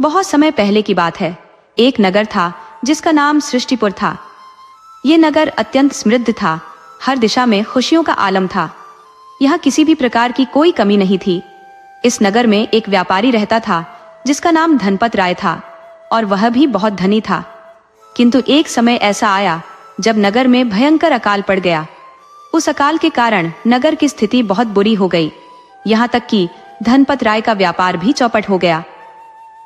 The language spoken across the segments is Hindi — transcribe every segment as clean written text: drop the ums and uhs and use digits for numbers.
बहुत समय पहले की बात है। एक नगर था जिसका नाम सृष्टिपुर था। ये नगर अत्यंत समृद्ध था। हर दिशा में खुशियों का आलम था। यहाँ किसी भी प्रकार की कोई कमी नहीं थी। इस नगर में एक व्यापारी रहता था जिसका नाम धनपत राय था, और वह भी बहुत धनी था। किंतु एक समय ऐसा आया जब नगर में भयंकर अकाल पड़ गया। उस अकाल के कारण नगर की स्थिति बहुत बुरी हो गई। यहाँ तक कि धनपत राय का व्यापार भी चौपट हो गया।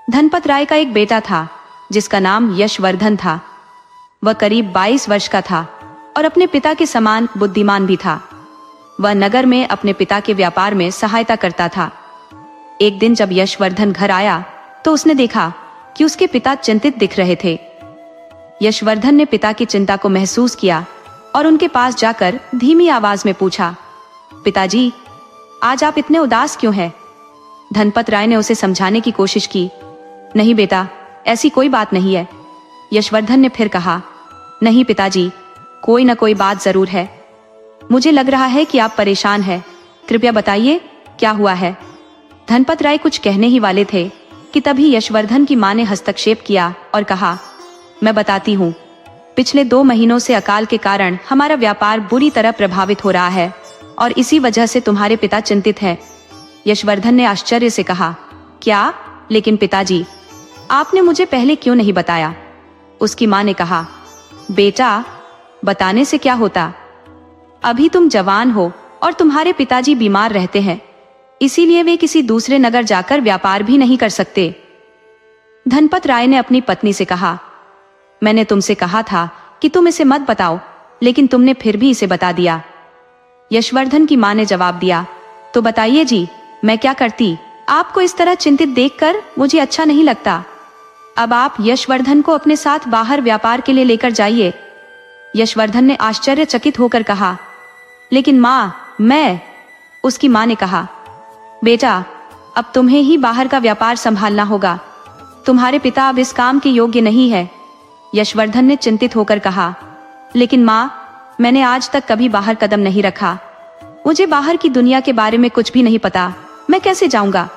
धनपत राय का एक बेटा था जिसका नाम यशवर्धन था। वह करीब 22 वर्ष का था और अपने पिता के समान बुद्धिमान भी था। वह नगर में अपने पिता के व्यापार में सहायता करता था। एक दिन जब यशवर्धन घर आया तो उसने देखा कि उसके पिता चिंतित दिख रहे थे। यशवर्धन ने पिता की चिंता को महसूस किया और उनके पास जाकर धीमी आवाज में पूछा, पिताजी, आज आप इतने उदास क्यों हैं? धनपत राय ने उसे समझाने की कोशिश की। नहीं बेटा, ऐसी कोई बात नहीं है। यशवर्धन ने फिर कहा, नहीं पिताजी, कोई न कोई बात जरूर है। मुझे लग रहा है कि आप परेशान हैं। कृपया बताइए क्या हुआ है। धनपत राय कुछ कहने ही वाले थे कि तभी यशवर्धन की मां ने हस्तक्षेप किया और कहा, मैं बताती हूँ। पिछले 2 महीनों से अकाल के कारण हमारा व्यापार बुरी तरह प्रभावित हो रहा है और इसी वजह से तुम्हारे पिता चिंतित हैं। यशवर्धन ने आश्चर्य से कहा, क्या? लेकिन पिताजी, आपने मुझे पहले क्यों नहीं बताया? उसकी मां ने कहा, बेटा, बताने से क्या होता? अभी तुम जवान हो और तुम्हारे पिताजी बीमार रहते हैं, इसीलिए वे किसी दूसरे नगर जाकर व्यापार भी नहीं कर सकते। धनपत राय ने अपनी पत्नी से कहा, मैंने तुमसे कहा था कि तुम इसे मत बताओ, लेकिन तुमने फिर भी इसे बता दिया। यशवर्धन की मां ने जवाब दिया, तो बताइए जी, मैं क्या करती? आपको इस तरह चिंतित देखकर मुझे अच्छा नहीं लगता। अब आप यशवर्धन को अपने साथ बाहर व्यापार के लिए लेकर जाइए। यशवर्धन ने आश्चर्यचकित होकर कहा, लेकिन मां, मैं। उसकी मां ने कहा, बेटा, अब तुम्हें ही बाहर का व्यापार संभालना होगा। तुम्हारे पिता अब इस काम के योग्य नहीं है। यशवर्धन ने चिंतित होकर कहा, लेकिन मां, मैंने आज तक कभी बाहर कदम नहीं रखा। मुझे बाहर की दुनिया के बारे में कुछ भी नहीं पता। मैं कैसे जाऊंगा?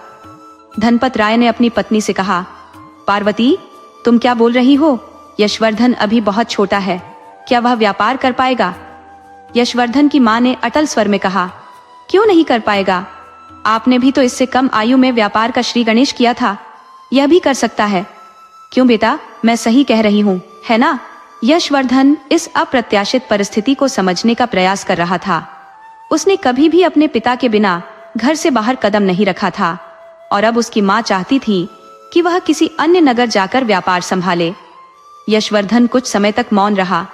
धनपत राय ने अपनी पत्नी से कहा, पार्वती, तुम क्या बोल रही हो? यशवर्धन अभी बहुत छोटा है, क्या वह व्यापार कर पाएगा? यशवर्धन की मां ने अटल स्वर में कहा, क्यों नहीं कर पाएगा? आपने भी तो इससे कम आयु में व्यापार का श्री गणेश किया था, यह भी कर सकता है। क्यों बेटा, मैं सही कह रही हूँ, है ना? यशवर्धन इस अप्रत्याशित परिस्थिति को समझने का प्रयास कर रहा था। उसने कभी भी अपने पिता के बिना घर से बाहर कदम नहीं रखा था और अब उसकी मां चाहती थी कि वह किसी अन्य नगर जाकर व्यापार संभाले। यशवर्धन कुछ समय तक मौन रहा।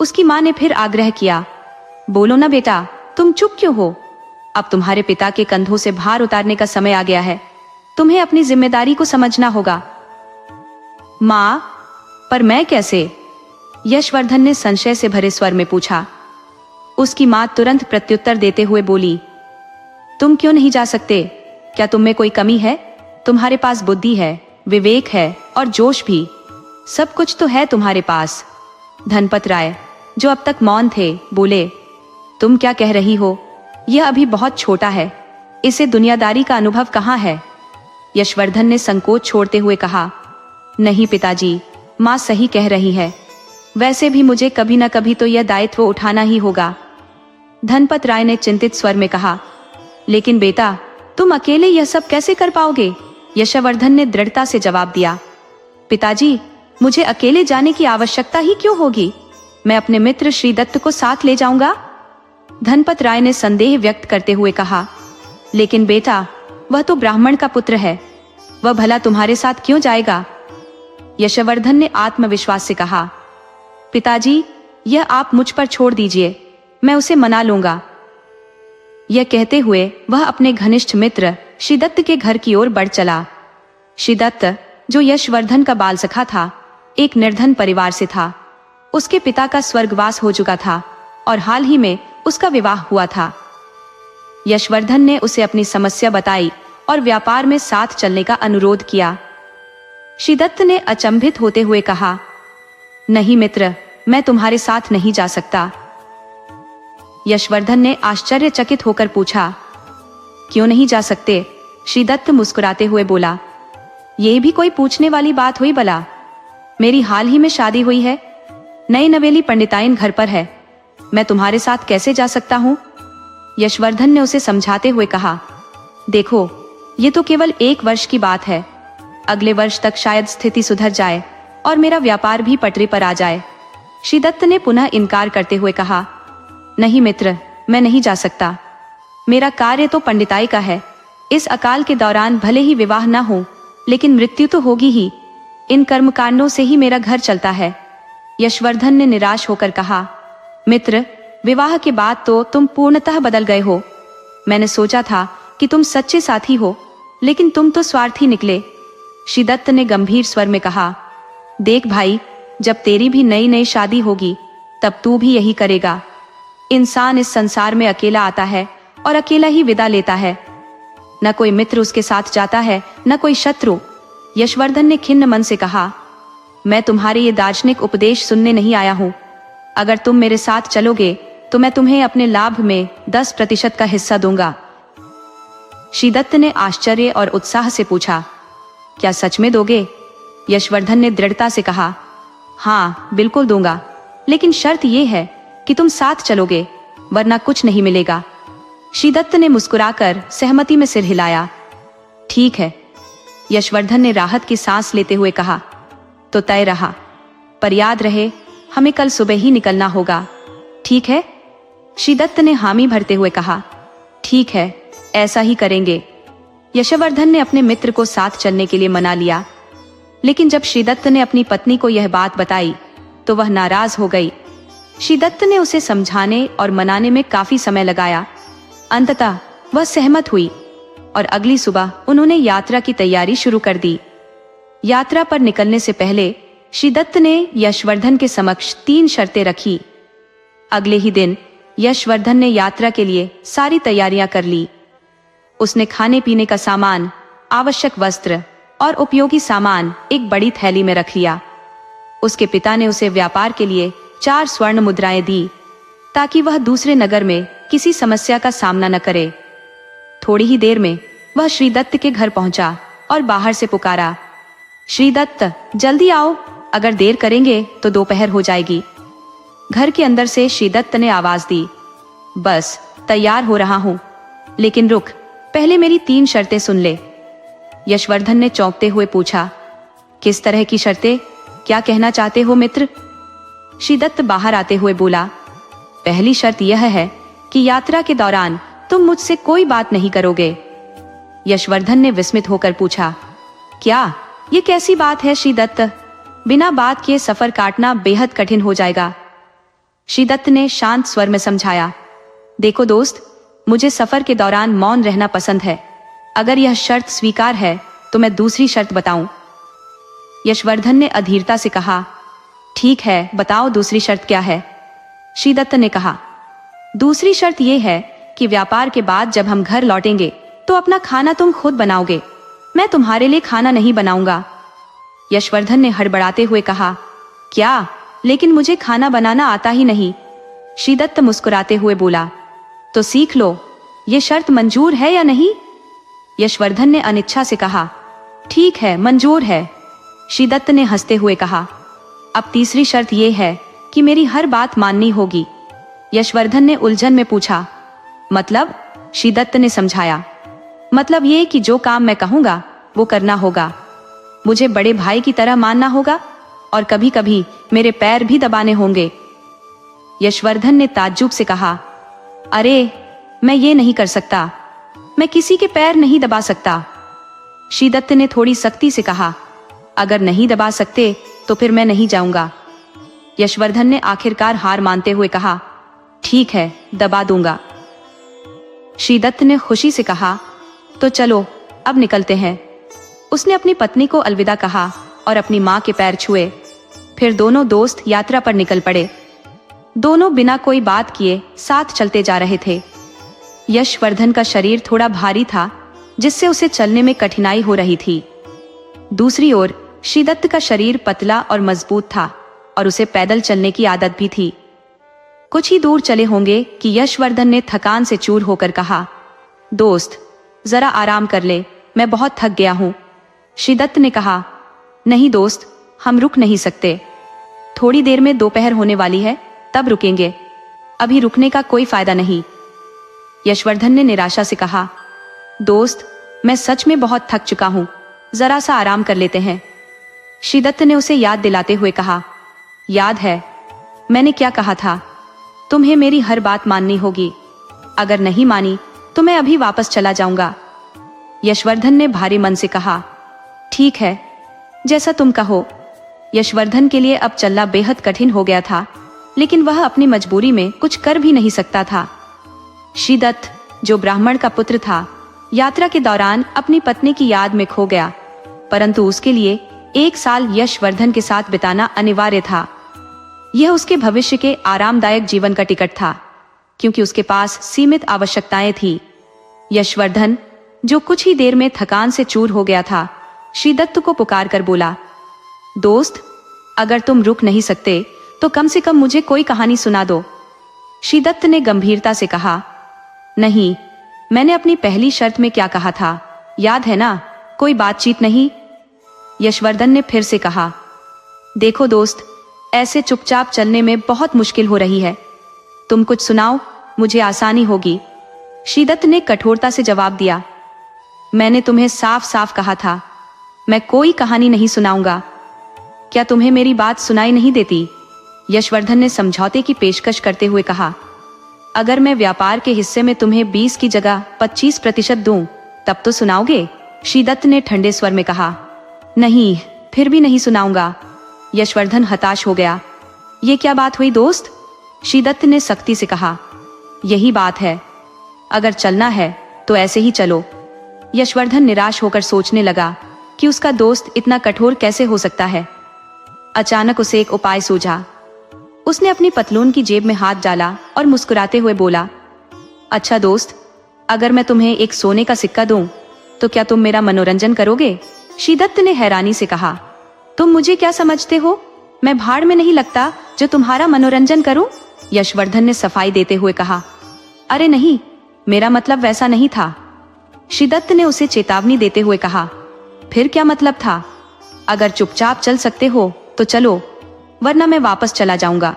उसकी मां ने फिर आग्रह किया, बोलो ना बेटा, तुम चुप क्यों हो? अब तुम्हारे पिता के कंधों से भार उतारने का समय आ गया है। तुम्हें अपनी जिम्मेदारी को समझना होगा। मां, पर मैं कैसे? यशवर्धन ने संशय से भरे स्वर में पूछा। उसकी मां तुरंत प्रत्युत्तर देते हुए बोली, तुम क्यों नहीं जा सकते? क्या तुम में कोई कमी है? तुम्हारे पास बुद्धि है, विवेक है और जोश भी। सब कुछ तो है तुम्हारे पास। धनपत राय, जो अब तक मौन थे, बोले, तुम क्या कह रही हो? यह अभी बहुत छोटा है, इसे दुनियादारी का अनुभव कहाँ है? यशवर्धन ने संकोच छोड़ते हुए कहा, नहीं पिताजी, माँ सही कह रही है। वैसे भी मुझे कभी न कभी तो यह दायित्व उठाना ही होगा। धनपत राय ने चिंतित स्वर में कहा, लेकिन बेटा, तुम अकेले यह सब कैसे कर पाओगे? यशवर्धन ने दृढ़ता से जवाब दिया, पिताजी, मुझे अकेले जाने की आवश्यकता ही क्यों होगी? मैं अपने मित्र श्री दत्त को साथ ले जाऊंगा। धनपत राय ने संदेह व्यक्त करते हुए कहा, लेकिन बेटा, वह तो ब्राह्मण का पुत्र है, वह भला तुम्हारे साथ क्यों जाएगा? यशवर्धन ने आत्मविश्वास से कहा, पिताजी, यह आप मुझ पर छोड़ दीजिए, मैं उसे मना लूंगा। यह कहते हुए वह अपने घनिष्ठ मित्र श्रीदत्त के घर की ओर बढ़ चला। श्रीदत्त, जो यशवर्धन का बाल सखा था, एक निर्धन परिवार से था। उसके पिता का स्वर्गवास हो चुका था और हाल ही में उसका विवाह हुआ था। यशवर्धन ने उसे अपनी समस्या बताई और व्यापार में साथ चलने का अनुरोध किया। श्रीदत्त ने अचंभित होते हुए कहा, नहीं मित्र, मैं तुम्हारे साथ नहीं जा सकता। यशवर्धन ने आश्चर्यचकित होकर पूछा, क्यों नहीं जा सकते? श्रीदत्त मुस्कुराते हुए बोला, ये भी कोई पूछने वाली बात हुई भला? मेरी हाल ही में शादी हुई है, नई नवेली पंडिताइन घर पर है, मैं तुम्हारे साथ कैसे जा सकता हूँ? यशवर्धन ने उसे समझाते हुए कहा, देखो ये तो केवल 1 वर्ष की बात है, अगले वर्ष तक शायद स्थिति सुधर जाए और मेरा व्यापार भी पटरी पर आ जाए। श्रीदत्त ने पुनः इनकार करते हुए कहा, नहीं मित्र, मैं नहीं जा सकता, मेरा कार्य तो पंडिताई का है, इस अकाल के दौरान भले ही विवाह न हो लेकिन मृत्यु तो होगी ही, इन कर्मकांडों से ही मेरा घर चलता है। यशवर्धन ने निराश होकर कहा, मित्र, विवाह के बाद तो तुम पूर्णतः बदल गए हो, मैंने सोचा था कि तुम सच्चे साथी हो, लेकिन तुम तो स्वार्थी निकले। श्रीदत्त ने गंभीर स्वर में कहा, देख भाई, जब तेरी भी नई नई शादी होगी तब तू भी यही करेगा। इंसान इस संसार में अकेला आता है और अकेला ही विदा लेता है, न कोई मित्र उसके साथ जाता है न कोई शत्रु। यशवर्धन ने खिन्न मन से कहा, मैं तुम्हारे ये दार्शनिक उपदेश सुनने नहीं आया हूं, अगर तुम मेरे साथ चलोगे तो मैं तुम्हें अपने लाभ में 10% का हिस्सा दूंगा। श्रीदत्त ने आश्चर्य और उत्साह से पूछा, क्या सच में दोगे? यशवर्धन ने दृढ़ता से कहा, हाँ बिल्कुल दूंगा, लेकिन शर्त यह है कि तुम साथ चलोगे, वरना कुछ नहीं मिलेगा। श्रीदत्त ने मुस्कुराकर सहमति में सिर हिलाया। ठीक है, यशवर्धन ने राहत की सांस लेते हुए कहा, तो तय रहा, पर याद रहे हमें कल सुबह ही निकलना होगा, ठीक है? श्रीदत्त ने हामी भरते हुए कहा, ठीक है, ऐसा ही करेंगे। यशवर्धन ने अपने मित्र को साथ चलने के लिए मना लिया, लेकिन जब श्रीदत्त ने अपनी पत्नी को यह बात बताई तो वह नाराज हो गई। श्रीदत्त ने उसे समझाने और मनाने में काफी समय लगाया। अंततः वह सहमत हुई और अगली सुबह उन्होंने यात्रा की तैयारी शुरू कर दी। यात्रा पर निकलने से पहले श्रीदत्त ने यशवर्धन के समक्ष 3 शर्तें रखी। अगले ही दिन यशवर्धन ने यात्रा के लिए सारी तैयारियां कर ली। उसने खाने पीने का सामान, आवश्यक वस्त्र और उपयोगी सामान एक बड़ी थैली में रख लिया। उसके पिता ने उसे व्यापार के लिए 4 स्वर्ण मुद्राएं दी, ताकि वह दूसरे नगर में किसी समस्या का सामना न करे। थोड़ी ही देर में वह श्रीदत्त के घर पहुंचा और बाहर से पुकारा, श्रीदत्त जल्दी आओ, अगर देर करेंगे तो दोपहर हो जाएगी। घर के अंदर से श्रीदत्त ने आवाज दी, बस तैयार हो रहा हूं, लेकिन रुक, पहले मेरी 3 शर्तें सुन ले। यशवर्धन ने चौंकते हुए पूछा, किस तरह की शर्तें? क्या कहना चाहते हो मित्र? श्रीदत्त बाहर आते हुए बोला, पहली शर्त यह है कि यात्रा के दौरान तुम मुझसे कोई बात नहीं करोगे। यशवर्धन ने विस्मित होकर पूछा, क्या ये कैसी बात है श्रीदत्त? बिना बात किए सफर काटना बेहद कठिन हो जाएगा। श्रीदत्त ने शांत स्वर में समझाया, देखो दोस्त, मुझे सफर के दौरान मौन रहना पसंद है, अगर यह शर्त स्वीकार है तो मैं दूसरी शर्त बताऊं। यशवर्धन ने अधीरता से कहा, ठीक है, बताओ दूसरी शर्त क्या है? श्रीदत्त ने कहा, दूसरी शर्त यह है कि व्यापार के बाद जब हम घर लौटेंगे तो अपना खाना तुम खुद बनाओगे, मैं तुम्हारे लिए खाना नहीं बनाऊंगा। यशवर्धन ने हड़बड़ाते हुए कहा, क्या? लेकिन मुझे खाना बनाना आता ही नहीं। श्रीदत्त मुस्कुराते हुए बोला, तो सीख लो, ये शर्त मंजूर है या नहीं? यशवर्धन ने अनिच्छा से कहा, ठीक है, मंजूर है। श्रीदत्त ने हंसते हुए कहा, अब तीसरी शर्त यह है कि मेरी हर बात माननी होगी। यशवर्धन ने उलझन में पूछा, मतलब? श्रीदत्त ने समझाया, मतलब ये कि जो काम मैं कहूंगा वो करना होगा, मुझे बड़े भाई की तरह मानना होगा और कभी कभी मेरे पैर भी दबाने होंगे। यशवर्धन ने ताज्जुब से कहा, अरे मैं ये नहीं कर सकता, मैं किसी के पैर नहीं दबा सकता। श्रीदत्त ने थोड़ी सख्ती से कहा, अगर नहीं दबा सकते तो फिर मैं नहीं जाऊंगा। यशवर्धन ने आखिरकार हार मानते हुए कहा, ठीक है, दबा दूंगा। श्रीदत्त ने खुशी से कहा, तो चलो अब निकलते हैं। उसने अपनी पत्नी को अलविदा कहा और अपनी मां के पैर छुए। फिर दोनों दोस्त यात्रा पर निकल पड़े। दोनों बिना कोई बात किए साथ चलते जा रहे थे। यशवर्धन का शरीर थोड़ा भारी था, जिससे उसे चलने में कठिनाई हो रही थी। दूसरी ओर श्रीदत्त का शरीर पतला और मजबूत था और उसे पैदल चलने की आदत भी थी। कुछ ही दूर चले होंगे कि यशवर्धन ने थकान से चूर होकर कहा, दोस्त जरा आराम कर ले, मैं बहुत थक गया हूं। श्रीदत्त ने कहा, नहीं दोस्त, हम रुक नहीं सकते। थोड़ी देर में दोपहर होने वाली है, तब रुकेंगे। अभी रुकने का कोई फायदा नहीं। यशवर्धन ने निराशा से कहा, दोस्त, मैं सच में बहुत थक चुका हूं, जरा सा आराम कर लेते हैं। श्रीदत्त ने उसे याद दिलाते हुए कहा, याद है मैंने क्या कहा था? तुम्हें मेरी हर बात माननी होगी। अगर नहीं मानी तो मैं अभी वापस चला जाऊंगा। यशवर्धन ने भारी मन से कहा, ठीक है, जैसा तुम कहो। यशवर्धन के लिए अब चलना बेहद कठिन हो गया था, लेकिन वह अपनी मजबूरी में कुछ कर भी नहीं सकता था। श्रीदत्त, जो ब्राह्मण का पुत्र था, यात्रा के दौरान अपनी पत्नी की याद में खो गया, परंतु उसके लिए 1 साल यशवर्धन के साथ बिताना अनिवार्य था। यह उसके भविष्य के आरामदायक जीवन का टिकट था, क्योंकि उसके पास सीमित आवश्यकताएं थी। यशवर्धन, जो कुछ ही देर में थकान से चूर हो गया था, श्रीदत्त को पुकार कर बोला, दोस्त, अगर तुम रुक नहीं सकते तो कम से कम मुझे कोई कहानी सुना दो। श्रीदत्त ने गंभीरता से कहा, नहीं, मैंने अपनी पहली शर्त में क्या कहा था, याद है ना? कोई बातचीत नहीं। यशवर्धन ने फिर से कहा, देखो दोस्त, ऐसे चुपचाप चलने में बहुत मुश्किल हो रही है। तुम कुछ सुनाओ, मुझे आसानी होगी। श्रीदत्त ने कठोरता से जवाब दिया, मैंने तुम्हें साफ साफ कहा था, मैं कोई कहानी नहीं सुनाऊंगा। क्या तुम्हें मेरी बात सुनाई नहीं देती? यशवर्धन ने समझौते की पेशकश करते हुए कहा, अगर मैं व्यापार के हिस्से में तुम्हें 20 की जगह 25% दूं, तब तो सुनाओगे? श्रीदत्त ने ठंडे स्वर में कहा, नहीं, फिर भी नहीं सुनाऊंगा। यशवर्धन हताश हो गया। ये क्या बात हुई दोस्त? श्रीदत्त ने सख्ती से कहा, यही बात है, अगर चलना है तो ऐसे ही चलो। यशवर्धन निराश होकर सोचने लगा कि उसका दोस्त इतना कठोर कैसे हो सकता है। अचानक उसे एक उपाय सूझा। उसने अपनी पतलून की जेब में हाथ डाला और मुस्कुराते हुए बोला, अच्छा दोस्त, अगर मैं तुम्हें एक सोने का सिक्का दूं, तो क्या तुम मेरा मनोरंजन करोगे? श्रीदत्त ने हैरानी से कहा, तुम मुझे क्या समझते हो? मैं भाड़ में नहीं लगता जो तुम्हारा मनोरंजन करूं? यशवर्धन ने सफाई देते हुए कहा, अरे नहीं, मेरा मतलब वैसा नहीं था। श्रीदत्त ने उसे चेतावनी देते हुए कहा, फिर क्या मतलब था? अगर चुपचाप चल सकते हो तो चलो, वरना मैं वापस चला जाऊंगा।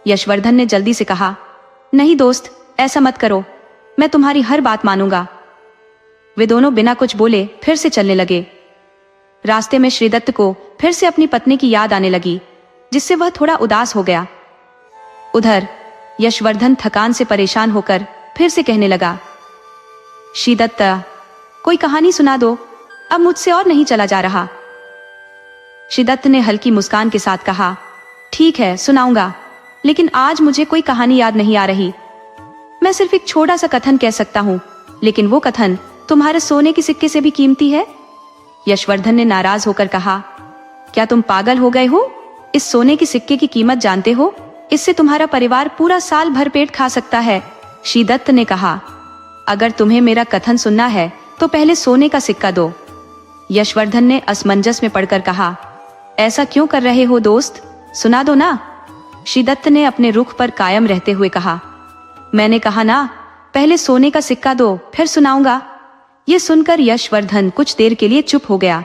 यशवर्धन ने जल्दी से कहा, नहीं दोस्त, ऐसा मत करो, मैं तुम्हारी हर बात मानूंगा। वे दोनों बिना कुछ बोले फिर से चलने लगे। रास्ते में श्रीदत्त को फिर से अपनी पत्नी की याद आने लगी, जिससे वह थोड़ा उदास हो गया। उधर यशवर्धन थकान से परेशान होकर फिर से कहने लगा, श्रीदत्त, कोई कहानी सुना दो, अब मुझसे और नहीं चला जा रहा। श्रीदत्त ने हल्की मुस्कान के साथ कहा, ठीक है, सुनाऊंगा, लेकिन आज मुझे कोई कहानी याद नहीं आ रही। मैं सिर्फ एक छोटा सा कथन कह सकता हूँ, लेकिन वो कथन तुम्हारे सोने के सिक्के से भी कीमती है। यशवर्धन ने नाराज होकर कहा, क्या तुम पागल हो गए हो? इस सोने के सिक्के की कीमत जानते हो? इससे तुम्हारा परिवार पूरा साल भर पेट खा सकता है। श्रीदत्त ने कहा, अगर तुम्हें मेरा कथन सुनना है तो पहले सोने का सिक्का दो। यशवर्धन ने असमंजस में पड़कर कहा, ऐसा क्यों कर रहे हो दोस्त, सुना दो ना। श्रीदत्त ने अपने रुख पर कायम रहते हुए कहा, मैंने कहा ना, पहले सोने का सिक्का दो, फिर सुनाऊंगा। ये सुनकर यशवर्धन कुछ देर के लिए चुप हो गया।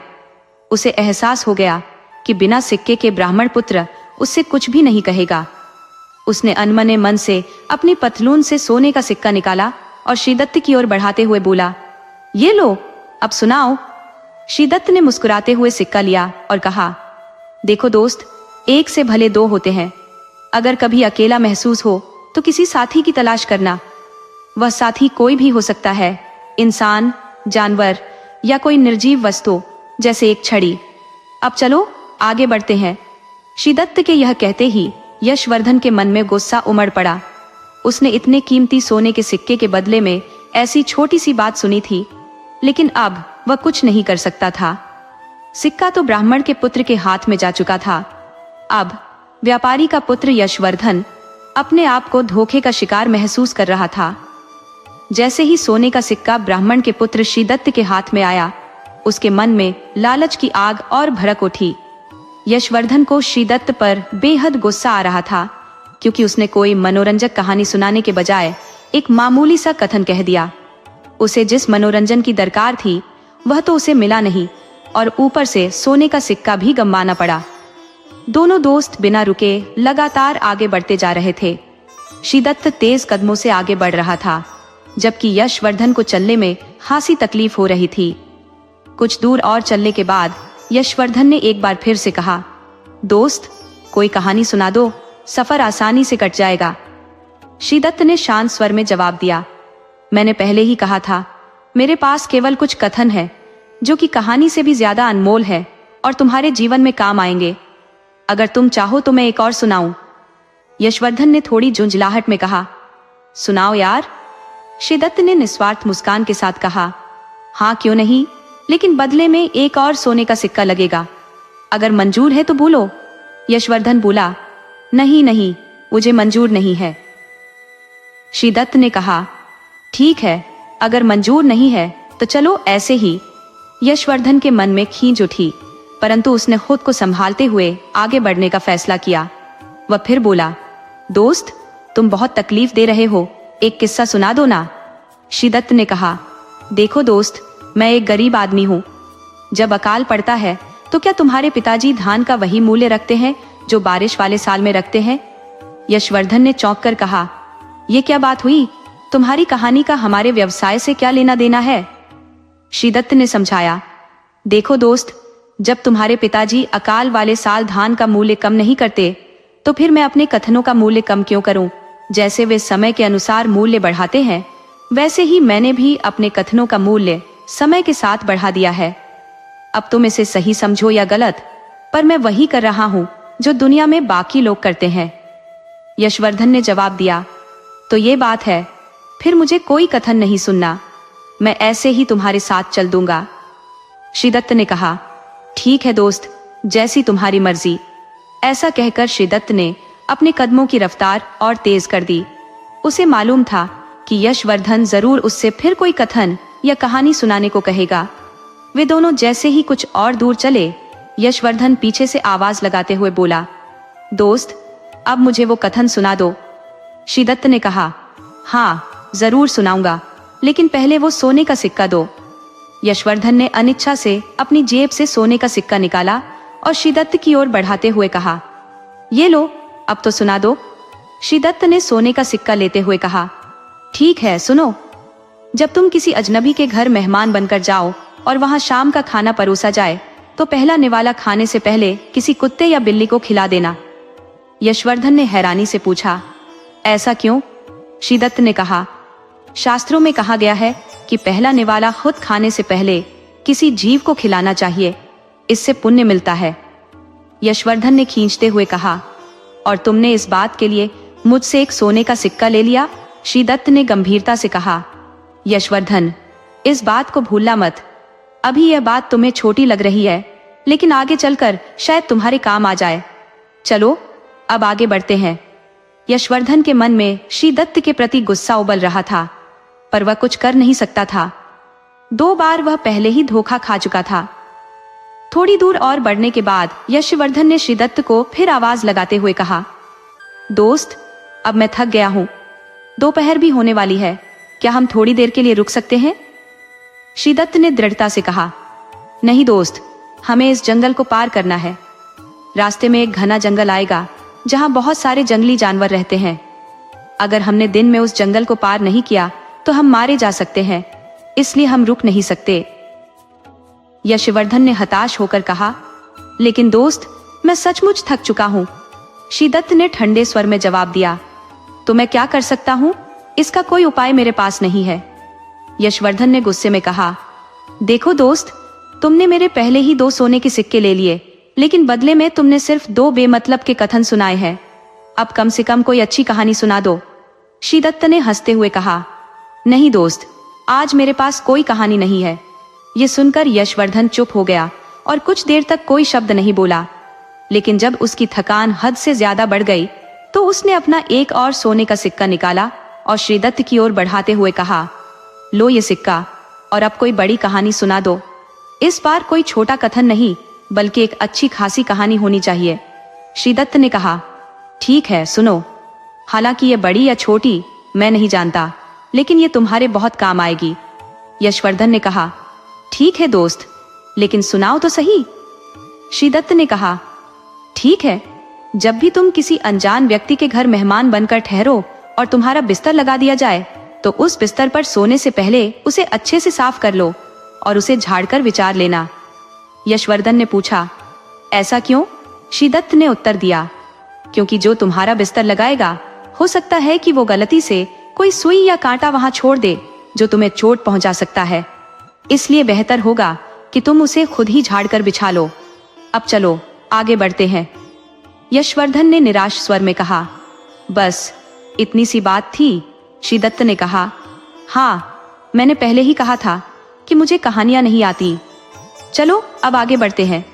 उसे एहसास हो गया कि बिना सिक्के के ब्राह्मण पुत्र उससे कुछ भी नहीं कहेगा। उसने अनमने मन से अपनी पतलून से सोने का सिक्का निकाला और श्रीदत्त की ओर बढ़ाते हुए बोला, ये लो, अब सुनाओ। श्रीदत्त ने मुस्कुराते हुए सिक्का लिया और कहा, देखो दोस्त, 1 से भले 2 होते हैं। अगर कभी अकेला महसूस हो तो किसी साथी की तलाश करना। वह साथी कोई भी हो सकता है, इंसान, जानवर या कोई निर्जीव वस्तु, जैसे एक छड़ी। अब चलो आगे बढ़ते हैं। श्रीदत्त के यह कहते ही यशवर्धन के मन में गुस्सा उमड़ पड़ा। उसने इतने कीमती सोने के सिक्के के बदले में ऐसी छोटी सी बात सुनी थी, लेकिन अब वह कुछ नहीं कर सकता था। सिक्का तो ब्राह्मण के पुत्र के हाथ में जा चुका था। अब व्यापारी का पुत्र यशवर्धन अपने आप को धोखे का शिकार महसूस कर रहा था। जैसे ही सोने का सिक्का ब्राह्मण के पुत्र श्रीदत्त के हाथ में आया, उसके मन में लालच की आग और भड़क उठी। यशवर्धन को श्रीदत्त पर बेहद गुस्सा आ रहा था, क्योंकि उसने कोई मनोरंजक कहानी सुनाने के बजाय एक मामूली सा कथन कह दिया। उसे जिस मनोरंजन की दरकार थी वह तो उसे मिला नहीं और ऊपर से सोने का सिक्का भी गंवाना पड़ा। दोनों दोस्त बिना रुके लगातार आगे बढ़ते जा रहे थे। श्रीदत्त तेज कदमों से आगे बढ़ रहा था, जबकि यशवर्धन को चलने में खासी तकलीफ हो रही थी। कुछ दूर और चलने के बाद यशवर्धन ने एक बार फिर से कहा, दोस्त, कोई कहानी सुना दो, सफर आसानी से कट जाएगा। श्रीदत्त ने शांत स्वर में जवाब दिया, मैंने पहले ही कहा था, मेरे पास केवल कुछ कथन है जो कि कहानी से भी ज्यादा अनमोल है और तुम्हारे जीवन में काम आएंगे। अगर तुम चाहो तो मैं एक और सुनाऊं। यशवर्धन ने थोड़ी झुंझलाहट में कहा, सुनाओ यार। श्रीदत्त ने निस्वार्थ मुस्कान के साथ कहा, हाँ क्यों नहीं, लेकिन बदले में एक और सोने का सिक्का लगेगा। अगर मंजूर है तो बोलो। यशवर्धन बोला, नहीं नहीं, मुझे मंजूर नहीं है। श्रीदत्त ने कहा, ठीक है, अगर मंजूर नहीं है तो चलो ऐसे ही। यशवर्धन के मन में खींच उठी, परंतु उसने खुद को संभालते हुए आगे बढ़ने का फैसला किया। वह फिर बोला, दोस्त, तुम बहुत तकलीफ दे रहे हो, एक किस्सा सुना दो ना। श्रीदत्त ने कहा, देखो दोस्त, मैं एक गरीब आदमी हूँ। जब अकाल पड़ता है तो क्या तुम्हारे पिताजी धान का वही मूल्य रखते हैं जो बारिश वाले साल में रखते हैं? यशवर्धन ने चौंक कर कहा, यह क्या बात हुई? तुम्हारी कहानी का हमारे व्यवसाय से क्या लेना देना है? श्रीदत्त ने समझाया, देखो दोस्त, जब तुम्हारे पिताजी अकाल वाले साल धान का मूल्य कम नहीं करते तो फिर मैं अपने कथनों का मूल्य कम क्यों करूं? जैसे वे समय के अनुसार मूल्य बढ़ाते हैं, वैसे ही मैंने भी अपने कथनों का मूल्य समय के साथ बढ़ा दिया है। अब तुम इसे सही समझो या गलत, पर मैं वही कर रहा हूं जो दुनिया में बाकी लोग करते हैं। यशवर्धन ने जवाब दिया, तो ये बात है, फिर मुझे कोई कथन नहीं सुनना, मैं ऐसे ही तुम्हारे साथ चल दूंगा। श्रीदत्त ने कहा, ठीक है दोस्त, जैसी तुम्हारी मर्जी। ऐसा कहकर श्रीदत्त ने अपने कदमों की रफ्तार और तेज कर दी। उसे मालूम था कि यशवर्धन जरूर उससे फिर कोई कथन या कहानी सुनाने को कहेगा। वे दोनों जैसे ही कुछ और दूर चले, यशवर्धन पीछे से आवाज लगाते हुए बोला, दोस्त, अब मुझे वो कथन सुना दो। श्रीदत्त ने कहा, हाँ जरूर सुनाऊंगा, लेकिन पहले वो सोने का सिक्का दो। यशवर्धन ने अनिच्छा से अपनी जेब से सोने का सिक्का निकाला और श्रीदत्त की ओर बढ़ाते हुए कहा, ये लो, अब तो सुना दो। श्रीदत्त ने सोने का सिक्का लेते हुए कहा, ठीक है, सुनो। जब तुम किसी अजनबी के घर मेहमान बनकर जाओ और वहां शाम का खाना परोसा जाए तो पहला निवाला खाने से पहले किसी कुत्ते या बिल्ली को खिला देना। यशवर्धन ने हैरानी से पूछा, ऐसा क्यों? श्रीदत्त ने कहा, शास्त्रों में कहा गया है कि पहला निवाला खुद खाने से पहले किसी जीव को खिलाना चाहिए, इससे पुण्य मिलता है। यशवर्धन ने खींचते हुए कहा, और तुमने इस बात के लिए मुझसे एक सोने का सिक्का ले लिया? श्रीदत्त ने गंभीरता से कहा, यशवर्धन, इस बात को भूलना मत। अभी यह बात तुम्हें छोटी लग रही है, लेकिन आगे चलकर शायद तुम्हारे काम आ जाए। चलो अब आगे बढ़ते हैं। यशवर्धन के मन में श्रीदत्त के प्रति गुस्सा उबल रहा था, पर वह कुछ कर नहीं सकता था। 2 बार वह पहले ही धोखा खा चुका था। थोड़ी दूर और बढ़ने के बाद यशवर्धन ने श्रीदत्त को फिर आवाज लगाते हुए कहा, दोस्त, अब मैं थक गया हूं, दोपहर भी होने वाली है, क्या हम थोड़ी देर के लिए रुक सकते हैं? श्रीदत्त ने दृढ़ता से कहा, नहीं दोस्त, हमें इस जंगल को पार करना है। रास्ते में एक घना जंगल आएगा जहां बहुत सारे जंगली जानवर रहते हैं। अगर हमने दिन में उस जंगल को पार नहीं किया तो हम मारे जा सकते हैं, इसलिए हम रुक नहीं सकते। यशवर्धन ने हताश होकर कहा, लेकिन दोस्त, मैं सचमुच थक चुका हूं। श्रीदत्त ने ठंडे स्वर में जवाब दिया, तो मैं क्या कर सकता हूं? इसका कोई उपाय मेरे पास नहीं है। यशवर्धन ने गुस्से में कहा, देखो दोस्त, तुमने मेरे पहले ही 2 सोने के सिक्के ले लिए, लेकिन बदले में तुमने सिर्फ 2 बेमतलब के कथन सुनाए हैं। अब कम से कम कोई अच्छी कहानी सुना दो। श्रीदत्त ने हंसते हुए कहा, नहीं दोस्त, आज मेरे पास कोई कहानी नहीं है। ये सुनकर यशवर्धन चुप हो गया और कुछ देर तक कोई शब्द नहीं बोला। लेकिन जब उसकी थकान हद से ज्यादा बढ़ गई तो उसने अपना एक और सोने का सिक्का निकाला और श्रीदत्त की ओर बढ़ाते हुए कहा, लो ये सिक्का, और अब कोई बड़ी कहानी सुना दो। इस बार कोई छोटा कथन नहीं, बल्कि एक अच्छी खासी कहानी होनी चाहिए। श्रीदत्त ने कहा, ठीक है, सुनो। हालांकि ये बड़ी या छोटी मैं नहीं जानता, लेकिन ये तुम्हारे बहुत काम आएगी। यशवर्धन ने कहा, ठीक है दोस्त, लेकिन सुनाओ तो सही। श्रीदत्त ने कहा, ठीक है, जब भी तुम किसी अनजान व्यक्ति के घर मेहमान बनकर ठहरो और तुम्हारा बिस्तर लगा दिया जाए, तो उस बिस्तर पर सोने से पहले उसे अच्छे से साफ कर लो और उसे झाड़कर विचार लेना। यशवर्धन ने पूछा, ऐसा क्यों? श्रीदत्त ने उत्तर दिया, क्योंकि जो तुम्हारा बिस्तर लगाएगा, हो सकता है कि वो गलती से कोई सुई या कांटा वहां छोड़ दे जो तुम्हें चोट पहुंचा सकता है। इसलिए बेहतर होगा कि तुम उसे खुद ही झाड़कर बिछा लो। अब चलो आगे बढ़ते हैं। यशवर्धन ने निराश स्वर में कहा, बस इतनी सी बात थी? श्रीदत्त ने कहा, हाँ, मैंने पहले ही कहा था कि मुझे कहानियां नहीं आती। चलो अब आगे बढ़ते हैं।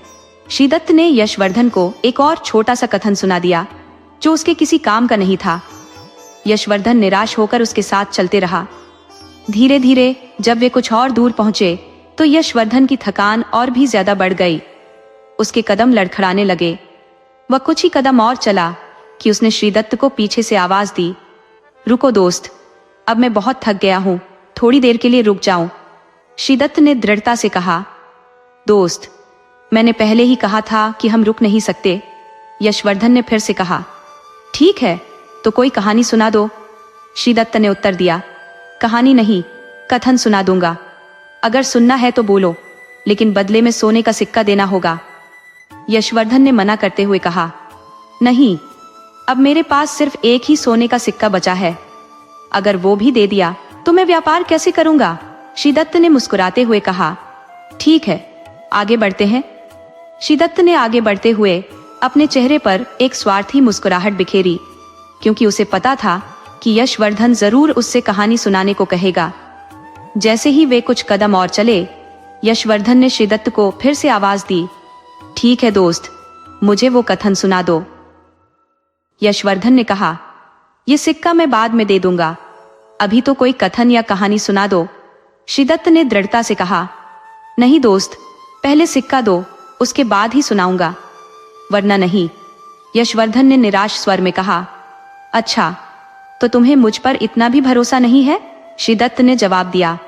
श्रीदत्त ने यशवर्धन को एक और छोटा सा कथन सुना दिया जो उसके किसी काम का नहीं था। यशवर्धन निराश होकर उसके साथ चलते रहा। धीरे धीरे जब वे कुछ और दूर पहुंचे तो यशवर्धन की थकान और भी ज्यादा बढ़ गई। उसके कदम लड़खड़ाने लगे। वह कुछ ही कदम और चला कि उसने श्रीदत्त को पीछे से आवाज दी, रुको दोस्त, अब मैं बहुत थक गया हूं, थोड़ी देर के लिए रुक जाऊं। श्रीदत्त ने दृढ़ता से कहा, दोस्त, मैंने पहले ही कहा था कि हम रुक नहीं सकते। यशवर्धन ने फिर से कहा, ठीक है, तो कोई कहानी सुना दो। श्रीदत्त ने उत्तर दिया, कहानी नहीं, कथन सुना दूंगा। अगर सुनना है तो बोलो, लेकिन बदले में सोने का सिक्का देना होगा। यशवर्धन ने मना करते हुए कहा, नहीं, अब मेरे पास सिर्फ एक ही सोने का सिक्का बचा है। अगर वो भी दे दिया तो मैं व्यापार कैसे करूंगा? श्रीदत्त ने मुस्कुराते हुए कहा, ठीक है, आगे बढ़ते हैं। श्रीदत्त ने आगे बढ़ते हुए अपने चेहरे पर एक स्वार्थी मुस्कुराहट बिखेरी, क्योंकि उसे पता था कि यशवर्धन जरूर उससे कहानी सुनाने को कहेगा। जैसे ही वे कुछ कदम और चले, यशवर्धन ने श्रीदत्त को फिर से आवाज दी, ठीक है दोस्त, मुझे वो कथन सुना दो। यशवर्धन ने कहा, ये सिक्का मैं बाद में दे दूंगा, अभी तो कोई कथन या कहानी सुना दो। श्रीदत्त ने दृढ़ता से कहा, नहीं दोस्त, पहले सिक्का दो, उसके बाद ही सुनाऊंगा, वरना नहीं। यशवर्धन ने निराश स्वर में कहा, अच्छा, तो तुम्हें मुझ पर इतना भी भरोसा नहीं है? श्रीदत्त ने जवाब दिया,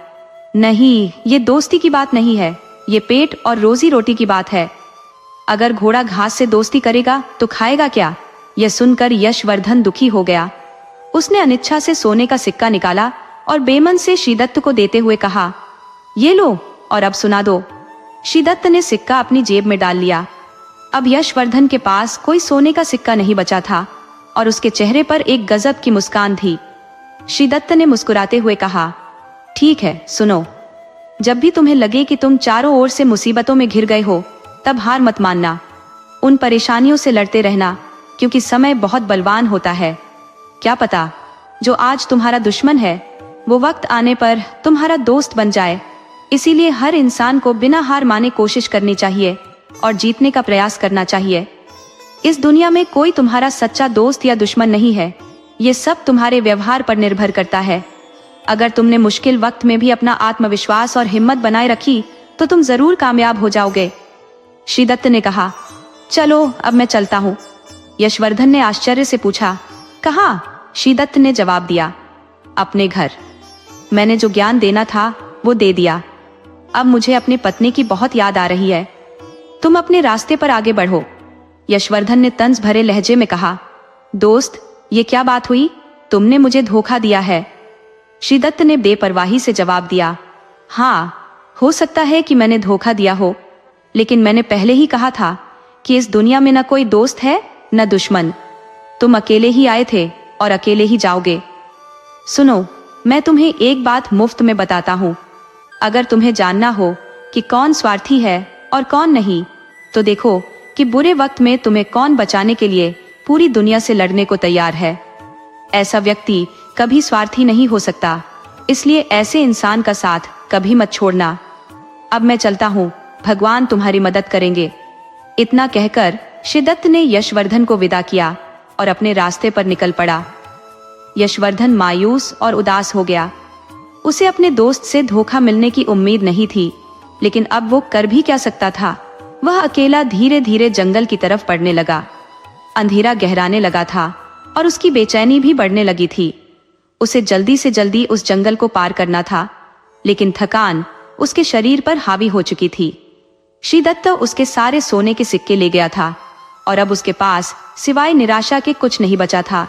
नहीं, ये दोस्ती की बात नहीं है, ये पेट और रोजी रोटी की बात है। अगर घोड़ा घास से दोस्ती करेगा तो खाएगा क्या? यह सुनकर यशवर्धन दुखी हो गया। उसने अनिच्छा से सोने का सिक्का निकाला और बेमन से श्रीदत्त को देते हुए कहा, ये लो और अब सुना दो। श्रीदत्त ने सिक्का अपनी जेब में डाल लिया। अब यशवर्धन के पास कोई सोने का सिक्का नहीं बचा था और उसके चेहरे पर एक गजब की मुस्कान थी। श्रीदत्त ने मुस्कुराते हुए कहा, ठीक है, सुनो, जब भी तुम्हें लगे कि तुम चारों ओर से मुसीबतों में घिर गए हो, तब हार मत मानना। उन परेशानियों से लड़ते रहना, क्योंकि समय बहुत बलवान होता है। क्या पता, जो आज तुम्हारा दुश्मन है वो वक्त आने पर तुम्हारा दोस्त बन जाए। इसीलिए हर इंसान को बिना हार माने कोशिश करनी चाहिए और जीतने का प्रयास करना चाहिए। इस दुनिया में कोई तुम्हारा सच्चा दोस्त या दुश्मन नहीं है, ये सब तुम्हारे व्यवहार पर निर्भर करता है। अगर तुमने मुश्किल वक्त में भी अपना आत्मविश्वास और हिम्मत बनाए रखी तो तुम जरूर कामयाब हो जाओगे। श्रीदत्त ने कहा, चलो अब मैं चलता हूँ। यशवर्धन ने आश्चर्य से पूछा, कहाँ? श्रीदत्त ने जवाब दिया, अपने घर। मैंने जो ज्ञान देना था वो दे दिया। अब मुझे अपनी पत्नी की बहुत याद आ रही है। तुम अपने रास्ते पर आगे बढ़ो। यशवर्धन ने तंज भरे लहजे में कहा, दोस्त, ये क्या बात हुई? तुमने मुझे धोखा दिया है। श्रीदत्त ने बेपरवाही से जवाब दिया, हाँ, हो सकता है कि मैंने धोखा दिया हो, लेकिन मैंने पहले ही कहा था कि इस दुनिया में न कोई दोस्त है न दुश्मन। तुम अकेले ही आए थे और अकेले ही जाओगे। सुनो, मैं तुम्हें एक बात मुफ्त में बताता हूँ। अगर तुम्हें जानना हो कि कौन स्वार्थी है और कौन नहीं, तो देखो कि बुरे वक्त में तुम्हें कौन बचाने के लिए पूरी दुनिया से लड़ने को तैयार है। ऐसा व्यक्ति कभी स्वार्थी नहीं हो सकता, इसलिए ऐसे इंसान का साथ कभी मत छोड़ना। अब मैं चलता हूँ, भगवान तुम्हारी मदद करेंगे। इतना कहकर श्रीदत्त ने यशवर्धन को विदा किया और अपने रास्ते पर निकल पड़ा। यशवर्धन मायूस और उदास हो गया। उसे अपने दोस्त से धोखा मिलने की उम्मीद नहीं थी, लेकिन अब वो कर भी क्या सकता था। वह अकेला धीरे धीरे जंगल की तरफ बढ़ने लगा। अंधेरा गहराने लगा था और उसकी बेचैनी भी बढ़ने लगी थी। उसे जल्दी से जल्दी उस जंगल को पार करना था, लेकिन थकान उसके शरीर पर हावी हो चुकी थी। श्रीदत्त उसके सारे सोने के सिक्के ले गया था और अब उसके पास सिवाय निराशा के कुछ नहीं बचा था।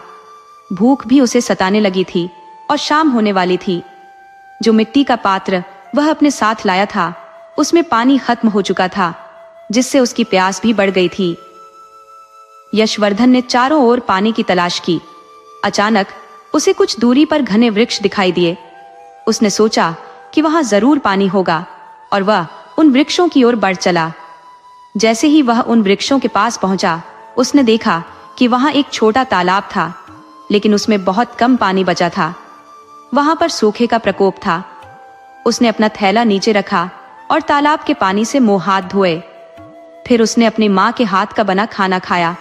भूख भी उसे सताने लगी थी और शाम होने वाली थी। जो मिट्टी का पात्र वह अपने साथ लाया था उसमें पानी खत्म हो चुका था, जिससे उसकी प्यास भी बढ़ गई थी। यशवर्धन ने चारों ओर पानी की तलाश की। अचानक उसे कुछ दूरी पर घने वृक्ष दिखाई दिए। उसने सोचा कि वहां जरूर पानी होगा और वह उन वृक्षों की ओर बढ़ चला। जैसे ही वह उन वृक्षों के पास पहुंचा, उसने देखा कि वहां एक छोटा तालाब था, लेकिन उसमें बहुत कम पानी बचा था। वहां पर सूखे का प्रकोप था। उसने अपना थैला नीचे रखा और तालाब के पानी से मुंह हाथ धोए। फिर उसने अपनी माँ के हाथ का बना खाना खाया।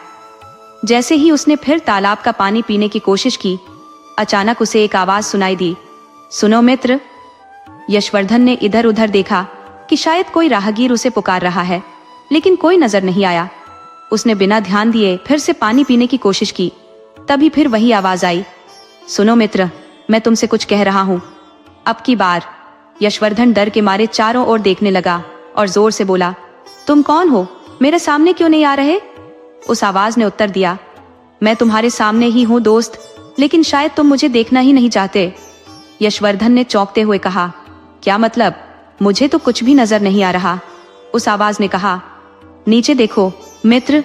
जैसे ही उसने फिर तालाब का पानी पीने की कोशिश की, अचानक उसे एक आवाज सुनाई दी, सुनो मित्र। यशवर्धन ने इधर उधर देखा कि शायद कोई राहगीर उसे पुकार रहा है, लेकिन कोई नजर नहीं आया। उसने बिना ध्यान दिए फिर से पानी पीने की कोशिश की। तभी फिर वही आवाज आई, सुनो मित्र, मैं तुमसे कुछ कह रहा हूं। अब की बार यशवर्धन डर के मारे चारों ओर देखने लगा और जोर से बोला, तुम कौन हो? मेरे सामने क्यों नहीं आ रहे? उस आवाज ने उत्तर दिया, मैं तुम्हारे सामने ही हूं दोस्त, लेकिन शायद तुम मुझे देखना ही नहीं चाहते। यशवर्धन ने चौंकते हुए कहा, क्या मतलब? मुझे तो कुछ भी नजर नहीं आ रहा। उस आवाज ने कहा, नीचे देखो मित्र।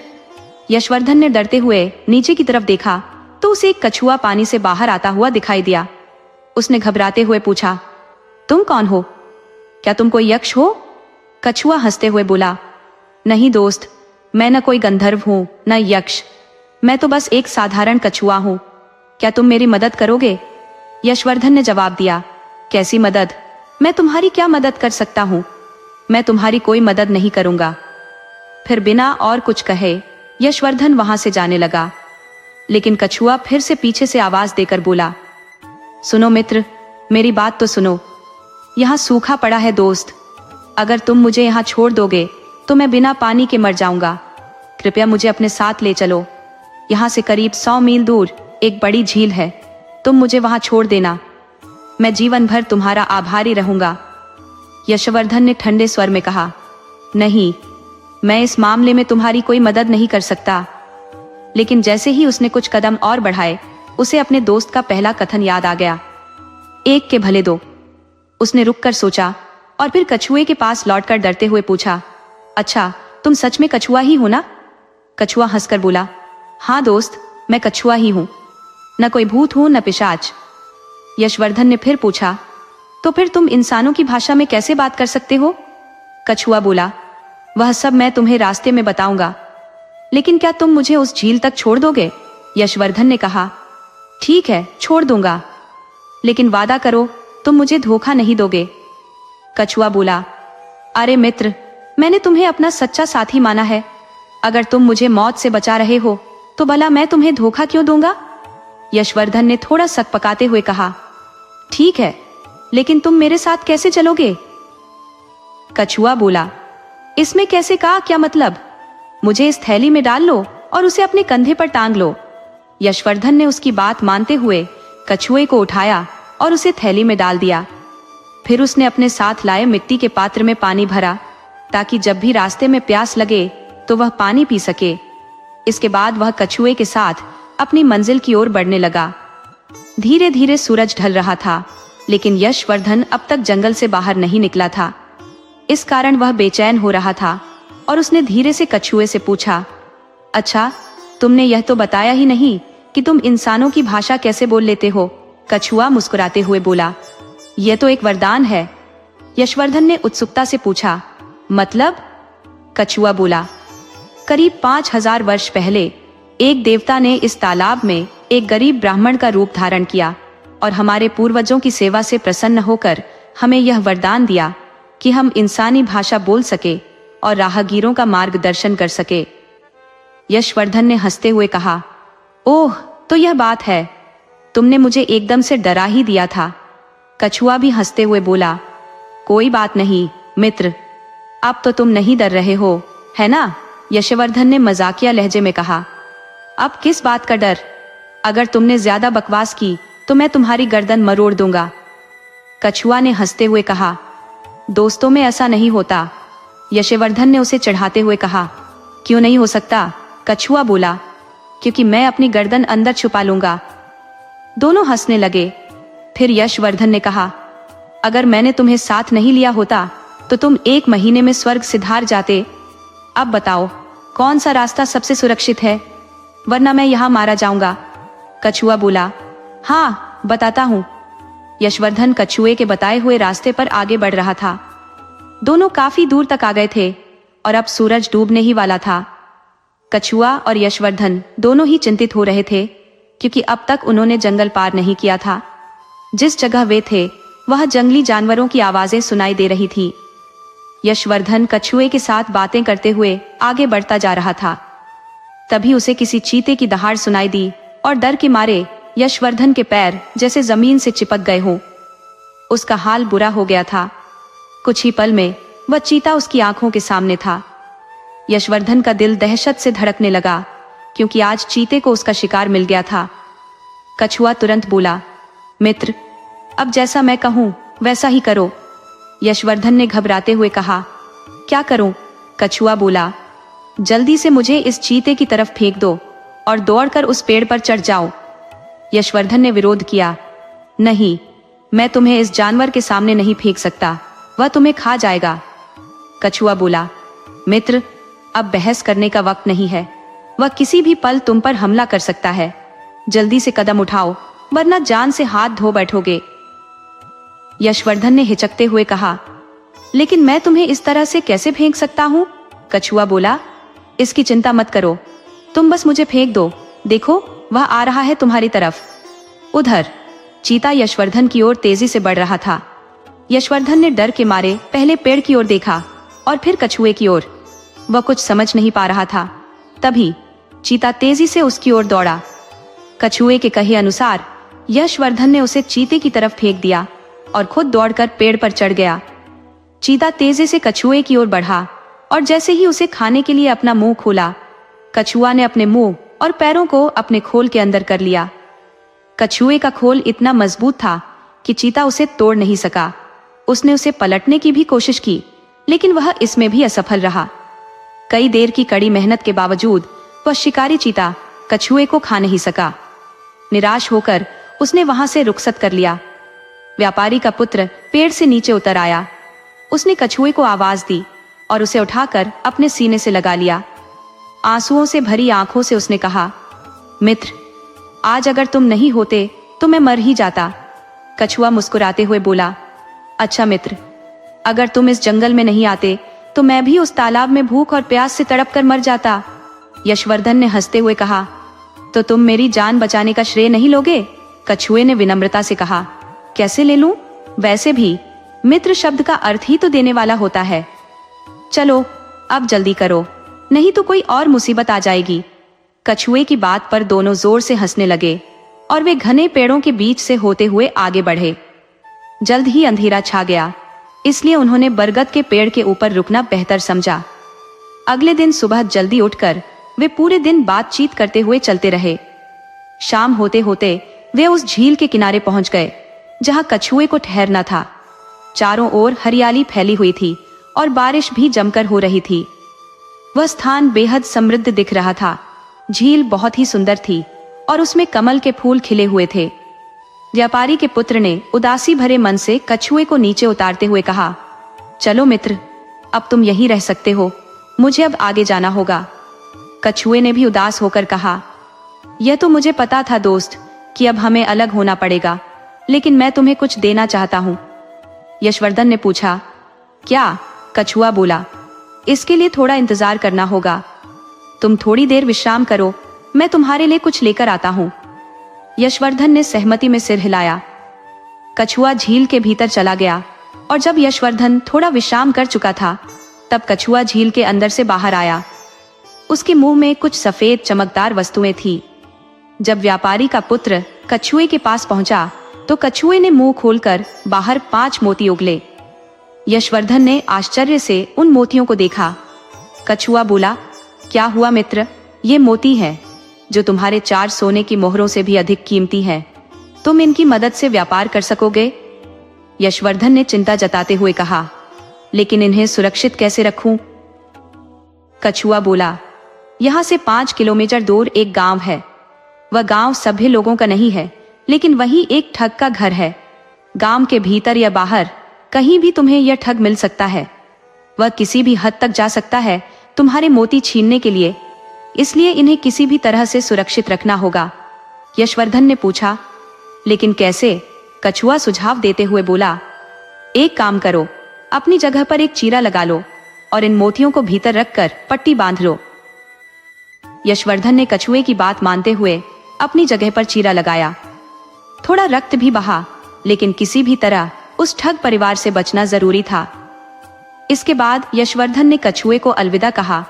यशवर्धन ने डरते हुए नीचे की तरफ देखा तो उसे एक कछुआ पानी से बाहर आता हुआ दिखाई दिया। उसने घबराते हुए पूछा, तुम कौन हो? क्या तुम कोई यक्ष हो? कछुआ हंसते हुए बोला, नहीं दोस्त, मैं न कोई गंधर्व हूं न यक्ष, मैं तो बस एक साधारण कछुआ हूं। क्या तुम मेरी मदद करोगे? यशवर्धन ने जवाब दिया, कैसी मदद? मैं तुम्हारी क्या मदद कर सकता हूं? मैं तुम्हारी कोई मदद नहीं करूंगा। फिर बिना और कुछ कहे यशवर्धन वहां से जाने लगा। लेकिन कछुआ फिर से पीछे से आवाज देकर बोला, सुनो मित्र, मेरी बात तो सुनो। यहाँ सूखा पड़ा है दोस्त, अगर तुम मुझे यहाँ छोड़ दोगे तो मैं बिना पानी के मर जाऊंगा। कृपया मुझे अपने साथ ले चलो। यहाँ से करीब 100 मील दूर एक बड़ी झील है, तुम मुझे वहां छोड़ देना। मैं जीवन भर तुम्हारा आभारी रहूंगा। यशवर्धन ने ठंडे स्वर में कहा, नहीं, मैं इस मामले में तुम्हारी कोई मदद नहीं कर सकता। लेकिन जैसे ही उसने कुछ कदम और बढ़ाए, उसे अपने दोस्त का पहला कथन याद आ गया, एक के भले दो। उसने रुककर सोचा और फिर कछुए के पास लौटकर डरते हुए पूछा, अच्छा, तुम सच में कछुआ ही हो ना? कछुआ हंसकर बोला, हाँ दोस्त, मैं कछुआ ही हूं, न कोई भूत हूं न पिशाच। यशवर्धन ने फिर पूछा, तो फिर तुम इंसानों की भाषा में कैसे बात कर सकते हो? कछुआ बोला, वह सब मैं तुम्हें रास्ते में बताऊंगा, लेकिन क्या तुम मुझे उस झील तक छोड़ दोगे? यशवर्धन ने कहा, ठीक है, छोड़ दूंगा, लेकिन वादा करो तुम मुझे धोखा नहीं दोगे। कछुआ बोला, अरे मित्र, मैंने तुम्हें अपना सच्चा साथी माना है। अगर तुम मुझे मौत से बचा रहे हो तो भला मैं तुम्हें धोखा क्यों दूंगा? यशवर्धन ने थोड़ा सकपकाते हुए कहा, ठीक है, लेकिन तुम मेरे साथ कैसे चलोगे? कछुआ बोला, इसमें कैसे का क्या मतलब? मुझे इस थैली में डाल लो और उसे अपने कंधे पर टांग लो। यशवर्धन ने उसकी बात मानते हुए कछुए को उठाया और उसे थैली में डाल दिया। फिर उसने अपने साथ लाए मिट्टी के पात्र में पानी भरा, ताकि जब भी रास्ते में प्यास लगे तो वह पानी पी सके। इसके बाद वह कछुए के साथ अपनी मंजिल की ओर बढ़ने लगा। धीरे धीरे सूरज ढल रहा था, लेकिन यशवर्धन अब तक जंगल से बाहर नहीं निकला था। इस कारण वह बेचैन हो रहा था और उसने धीरे से कछुए से पूछा, अच्छा, तुमने यह तो बताया ही नहीं कि तुम इंसानों की भाषा कैसे बोल लेते हो? कछुआ मुस्कुराते हुए बोला, यह तो एक वरदान है। यशवर्धन ने उत्सुकता से पूछा, मतलब? कछुआ बोला, करीब 5000 वर्ष पहले एक देवता ने इस तालाब में एक गरीब ब्राह्मण का रूप धारण किया और हमारे पूर्वजों की सेवा से प्रसन्न होकर हमें यह वरदान दिया कि हम इंसानी भाषा बोल सके और राहगीरों का मार्गदर्शन कर सके। यशवर्धन ने हंसते हुए कहा, ओह, तो यह बात है, तुमने मुझे एकदम से डरा ही दिया था। कछुआ भी हंसते हुए बोला, कोई बात नहीं मित्र, अब तो तुम नहीं डर रहे हो, है ना? यशवर्धन ने मजाकिया लहजे में कहा, अब किस बात का डर? अगर तुमने ज्यादा बकवास की तो मैं तुम्हारी गर्दन मरोड़ दूंगा। कछुआ ने हंसते हुए कहा, दोस्तों में ऐसा नहीं होता, यशवर्धन ने उसे चढ़ाते हुए कहा। क्यों नहीं हो सकता? कछुआ बोला। क्योंकि मैं अपनी गर्दन अंदर छुपा लूंगा। दोनों हंसने लगे। फिर यशवर्धन ने कहा, अगर मैंने तुम्हें साथ नहीं लिया होता तो तुम 1 महीने में स्वर्ग सिधार जाते। अब बताओ कौन सा रास्ता सबसे सुरक्षित है, वरना मैं यहां मारा जाऊंगा। कछुआ बोला, हाँ बताता हूं। यशवर्धन कछुए के बताए हुए रास्ते पर आगे बढ़ रहा था। दोनों काफी दूर तक आ गए थे और अब सूरज डूबने ही वाला था। कछुआ और यशवर्धन दोनों ही चिंतित हो रहे थे, क्योंकि अब तक उन्होंने जंगल पार नहीं किया था। जिस जगह वे थे वह जंगली जानवरों की आवाजें सुनाई दे रही थी। यशवर्धन कछुए के साथ बातें करते हुए आगे बढ़ता जा रहा था। तभी उसे किसी चीते की दहाड़ सुनाई दी और डर के मारे यशवर्धन के पैर जैसे जमीन से चिपक गए हों। उसका हाल बुरा हो गया था। कुछ ही पल में वह चीता उसकी आंखों के सामने था। यशवर्धन का दिल दहशत से धड़कने लगा, क्योंकि आज चीते को उसका शिकार मिल गया था। कछुआ तुरंत बोला, मित्र, अब जैसा मैं कहूं वैसा ही करो। यशवर्धन ने घबराते हुए कहा, क्या करूं? कछुआ बोला, जल्दी से मुझे इस चीते की तरफ फेंक दो और दौड़कर उस पेड़ पर चढ़ जाओ। यशवर्धन ने विरोध किया, नहीं, मैं तुम्हें इस जानवर के सामने नहीं फेंक सकता, वह तुम्हें खा जाएगा। कछुआ बोला, मित्र, अब बहस करने का वक्त नहीं है, वह किसी भी पल तुम पर हमला कर सकता है। जल्दी से कदम उठाओ, वरना जान से हाथ धो बैठोगे। यशवर्धन ने हिचकते हुए कहा, लेकिन मैं तुम्हें इस तरह से कैसे फेंक सकता हूँ? कछुआ बोला, इसकी चिंता मत करो, तुम बस मुझे फेंक दो। देखो वह आ रहा है तुम्हारी तरफ। उधर चीता यशवर्धन की ओर तेजी से बढ़ रहा था। यशवर्धन ने डर के मारे पहले पेड़ की ओर देखा और फिर कछुए की ओर। वह कुछ समझ नहीं पा रहा था। तभी चीता तेजी से उसकी ओर दौड़ा। कछुए के कहे अनुसार यशवर्धन ने उसे चीते की तरफ फेंक दिया और खुद दौड़कर पेड़ पर चढ़ गया। चीता तेजी से कछुए की ओर बढ़ा और जैसे ही उसे खाने के लिए अपना मुंह खोला, कछुआ ने अपने मुंह और पैरों को अपने खोल के अंदर कर लिया। कछुए का खोल इतना मजबूत था कि चीता उसे तोड़ नहीं सका। उसने उसे पलटने की भी कोशिश की, लेकिन वह इसमें भी असफल रहा। कई देर की कड़ी मेहनत के बावजूद वह शिकारी चीता कछुए को खा नहीं सका। निराश होकर उसने वहां से रुखसत कर लिया। व्यापारी का पुत्र पेड़ से नीचे उतर आया। उसने कछुए को आवाज दी और उसे उठाकर अपने सीने से लगा लिया। आंसुओं से भरी आंखों से उसने कहा, मित्र, आज अगर तुम नहीं होते तो मैं मर ही जाता। कछुआ मुस्कुराते हुए बोला, अच्छा मित्र, अगर तुम इस जंगल में नहीं आते तो मैं भी उस तालाब में भूख और प्यास से तड़प कर मर जाता। यशवर्धन ने हंसते हुए कहा, तो तुम मेरी जान बचाने का श्रेय नहीं लोगे? कछुए ने विनम्रता से कहा, कैसे ले लूं? वैसे भी मित्र शब्द का अर्थ ही तो देने वाला होता है। चलो अब जल्दी करो, नहीं तो कोई और मुसीबत आ जाएगी। कछुए की बात पर दोनों जोर से हंसने लगे और वे घने पेड़ों के बीच से होते हुए आगे बढ़े। जल्द ही अंधेरा छा गया, इसलिए उन्होंने बरगद के पेड़ के ऊपर रुकना बेहतर समझा। अगले दिन सुबह जल्दी उठकर वे पूरे दिन बातचीत करते हुए चलते रहे। शाम होते होते वे उस झील के किनारे पहुंच गए जहां कछुए को ठहरना था। चारों ओर हरियाली फैली हुई थी और बारिश भी जमकर हो रही थी। वह स्थान बेहद समृद्ध दिख रहा था। झील बहुत ही सुंदर थी और उसमें कमल के फूल खिले हुए थे। व्यापारी के पुत्र ने उदासी भरे मन से कछुए को नीचे उतारते हुए कहा, चलो मित्र, अब तुम यहीं रह सकते हो, मुझे अब आगे जाना होगा। कछुए ने भी उदास होकर कहा, यह तो मुझे पता था दोस्त कि अब हमें अलग होना पड़ेगा, लेकिन मैं तुम्हें कुछ देना चाहता हूँ। यशवर्धन ने पूछा, क्या? कछुआ बोला, इसके लिए थोड़ा इंतजार करना होगा। तुम थोड़ी देर विश्राम करो, मैं तुम्हारे लिए कुछ लेकर आता हूँ। यशवर्धन ने सहमति में सिर हिलाया। कछुआ झील के भीतर चला गया और जब यशवर्धन थोड़ा विश्राम कर चुका था, तब कछुआ झील के अंदर से बाहर आया। उसके मुंह में कुछ सफेद चमकदार वस्तुएं थी। जब व्यापारी का पुत्र कछुए के पास पहुंचा तो कछुए ने मुंह खोलकर बाहर 5 मोती उगले। यशवर्धन ने आश्चर्य से उन मोतियों को देखा। कछुआ बोला, क्या हुआ मित्र? ये मोती हैं जो तुम्हारे 4 सोने की मोहरों से भी अधिक कीमती हैं। तुम इनकी मदद से व्यापार कर सकोगे? यशवर्धन ने चिंता जताते हुए कहा, लेकिन इन्हें सुरक्षित कैसे रखूं? कछुआ बोला, यहाँ से 5 किलोमीटर दूर एक गांव है। वह गांव सभ्य लोगों का नहीं है, लेकिन वहीं एक ठग का घर है। गांव के भीतर या बाहर कहीं भी तुम्हें यह ठग मिल सकता है। वह किसी भी हद तक जा सकता है तुम्हारे मोती छीनने के लिए, इसलिए इन्हें किसी भी तरह से सुरक्षित रखना होगा। यशवर्धन ने पूछा, लेकिन कैसे? कछुआ सुझाव देते हुए बोला, एक काम करो, अपनी जगह पर एक चीरा लगा लो और इन मोतियों को भीतर रखकर पट्टी बांध लो। यशवर्धन ने कछुए की बात मानते हुए अपनी जगह पर चीरा लगाया। थोड़ा रक्त भी बहा, लेकिन किसी भी तरह उस ठग परिवार से बचना जरूरी था। इसके बाद यशवर्धन ने कछुए को अलविदा कहा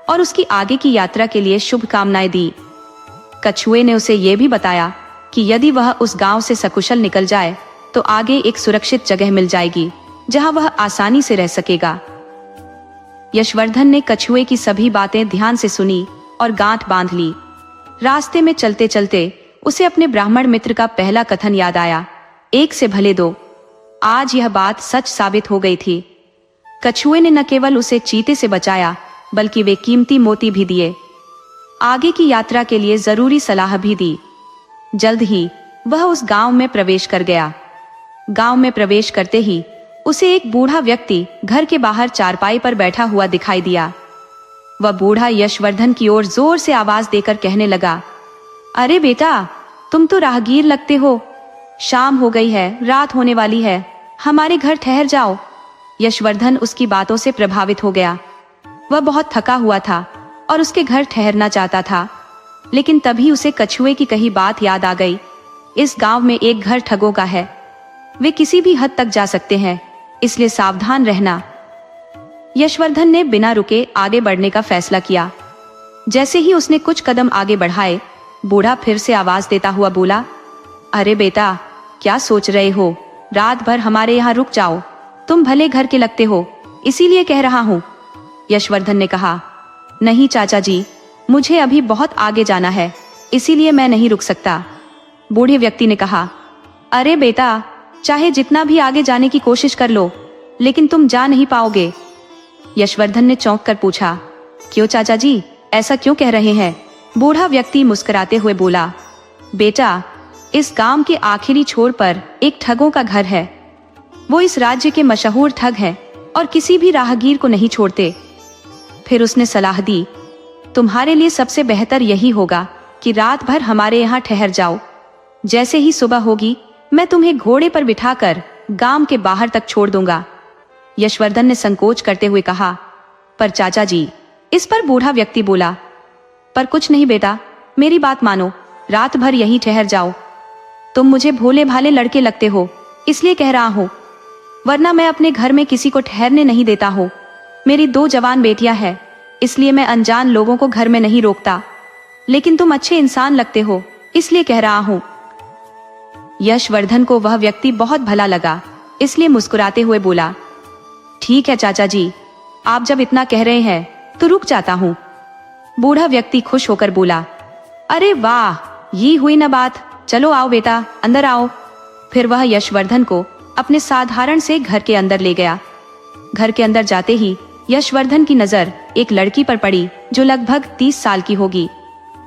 और उसकी आगे की यात्रा के लिए शुभकामनाएं दी। कछुए ने उसे यह भी बताया कि यदि वह उस गांव से सकुशल निकल जाए तो आगे एक सुरक्षित जगह मिल जाएगी जहां वह आसानी से रह सकेगा। यशवर्धन ने कछुए की सभी बातें ध्यान से सुनी और गांठ बांध ली। रास्ते में चलते चलते उसे अपने ब्राह्मण मित्र का पहला कथन याद आया, एक से भले दो। आज यह बात सच साबित हो गई थी। कछुए ने न केवल उसे चीते से बचाया, बल्कि वे कीमती मोती भी दिए। आगे की यात्रा के लिए जरूरी सलाह भी दी। जल्द ही वह उस गांव में प्रवेश कर गया। गांव में प्रवेश करते ही उसे एक बूढ़ा व्यक्ति घर के बाहर चारपाई पर बैठा हुआ दिखाई दिया। वह बूढ़ा यशवर्धन की ओर जोर से आवाज देकर कहने लगा, अरे बेटा, तुम तो राहगीर लगते हो। शाम हो गई है, रात होने वाली है, हमारे घर ठहर जाओ। यशवर्धन उसकी बातों से प्रभावित हो गया। वह बहुत थका हुआ था और उसके घर ठहरना चाहता था, लेकिन तभी उसे कछुए की कही बात याद आ गई। इस गांव में एक घर ठगों का है, वे किसी भी हद तक जा सकते हैं, इसलिए सावधान रहना। यशवर्धन ने बिना रुके आगे बढ़ने का फैसला किया। जैसे ही उसने कुछ कदम आगे बढ़ाए, बूढ़ा फिर से आवाज देता हुआ बोला, अरे बेटा, क्या सोच रहे हो? रात भर हमारे यहाँ रुक जाओ। तुम भले घर के लगते हो, इसीलिए कह रहा हूँ। यशवर्धन ने कहा, नहीं चाचा जी, मुझे अभी बहुत आगे जाना है, इसीलिए मैं नहीं रुक सकता। बूढ़े व्यक्ति ने कहा, अरे बेटा, चाहे जितना भी आगे जाने की कोशिश कर लो, लेकिन तुम जा नहीं पाओगे। यशवर्धन ने चौंक कर पूछा, क्यों चाचा जी, ऐसा क्यों कह रहे हैं? बूढ़ा व्यक्ति मुस्कुराते हुए बोला, बेटा, इस गांव के आखिरी छोर पर एक ठगों का घर है। वो इस राज्य के मशहूर ठग हैं और किसी भी राहगीर को नहीं छोड़ते। फिर उसने सलाह दी, तुम्हारे लिए सबसे बेहतर यही होगा कि रात भर हमारे यहाँ ठहर जाओ। जैसे ही सुबह होगी, मैं तुम्हें घोड़े पर बिठाकर गांव के बाहर तक छोड़ दूंगा। यशवर्धन ने संकोच करते हुए कहा, पर चाचा जी। इस पर बूढ़ा व्यक्ति बोला, पर कुछ नहीं बेटा, मेरी बात मानो, रात भर यहीं ठहर जाओ। तुम मुझे भोले भाले लड़के लगते हो, इसलिए कह रहा हूँ, वरना मैं अपने घर में किसी को ठहरने नहीं देता हूँ। मेरी 2 जवान बेटियां हैं, इसलिए मैं अनजान लोगों को घर में नहीं रोकता। लेकिन तुम अच्छे इंसान लगते हो, इसलिए कह रहा हूँ। यशवर्धन को वह व्यक्ति बहुत भला लगा, इसलिए मुस्कुराते हुए बोला, ठीक है चाचा जी, आप जब इतना कह रहे हैं तो रुक जाता हूँ। बूढ़ा व्यक्ति खुश होकर बोला, अरे वाह, ये हुई ना बात, चलो आओ बेटा, अंदर आओ। फिर वह यशवर्धन को अपने साधारण से घर के अंदर ले गया। घर के अंदर जाते ही यशवर्धन की नजर एक लड़की पर पड़ी जो लगभग 30 साल की होगी।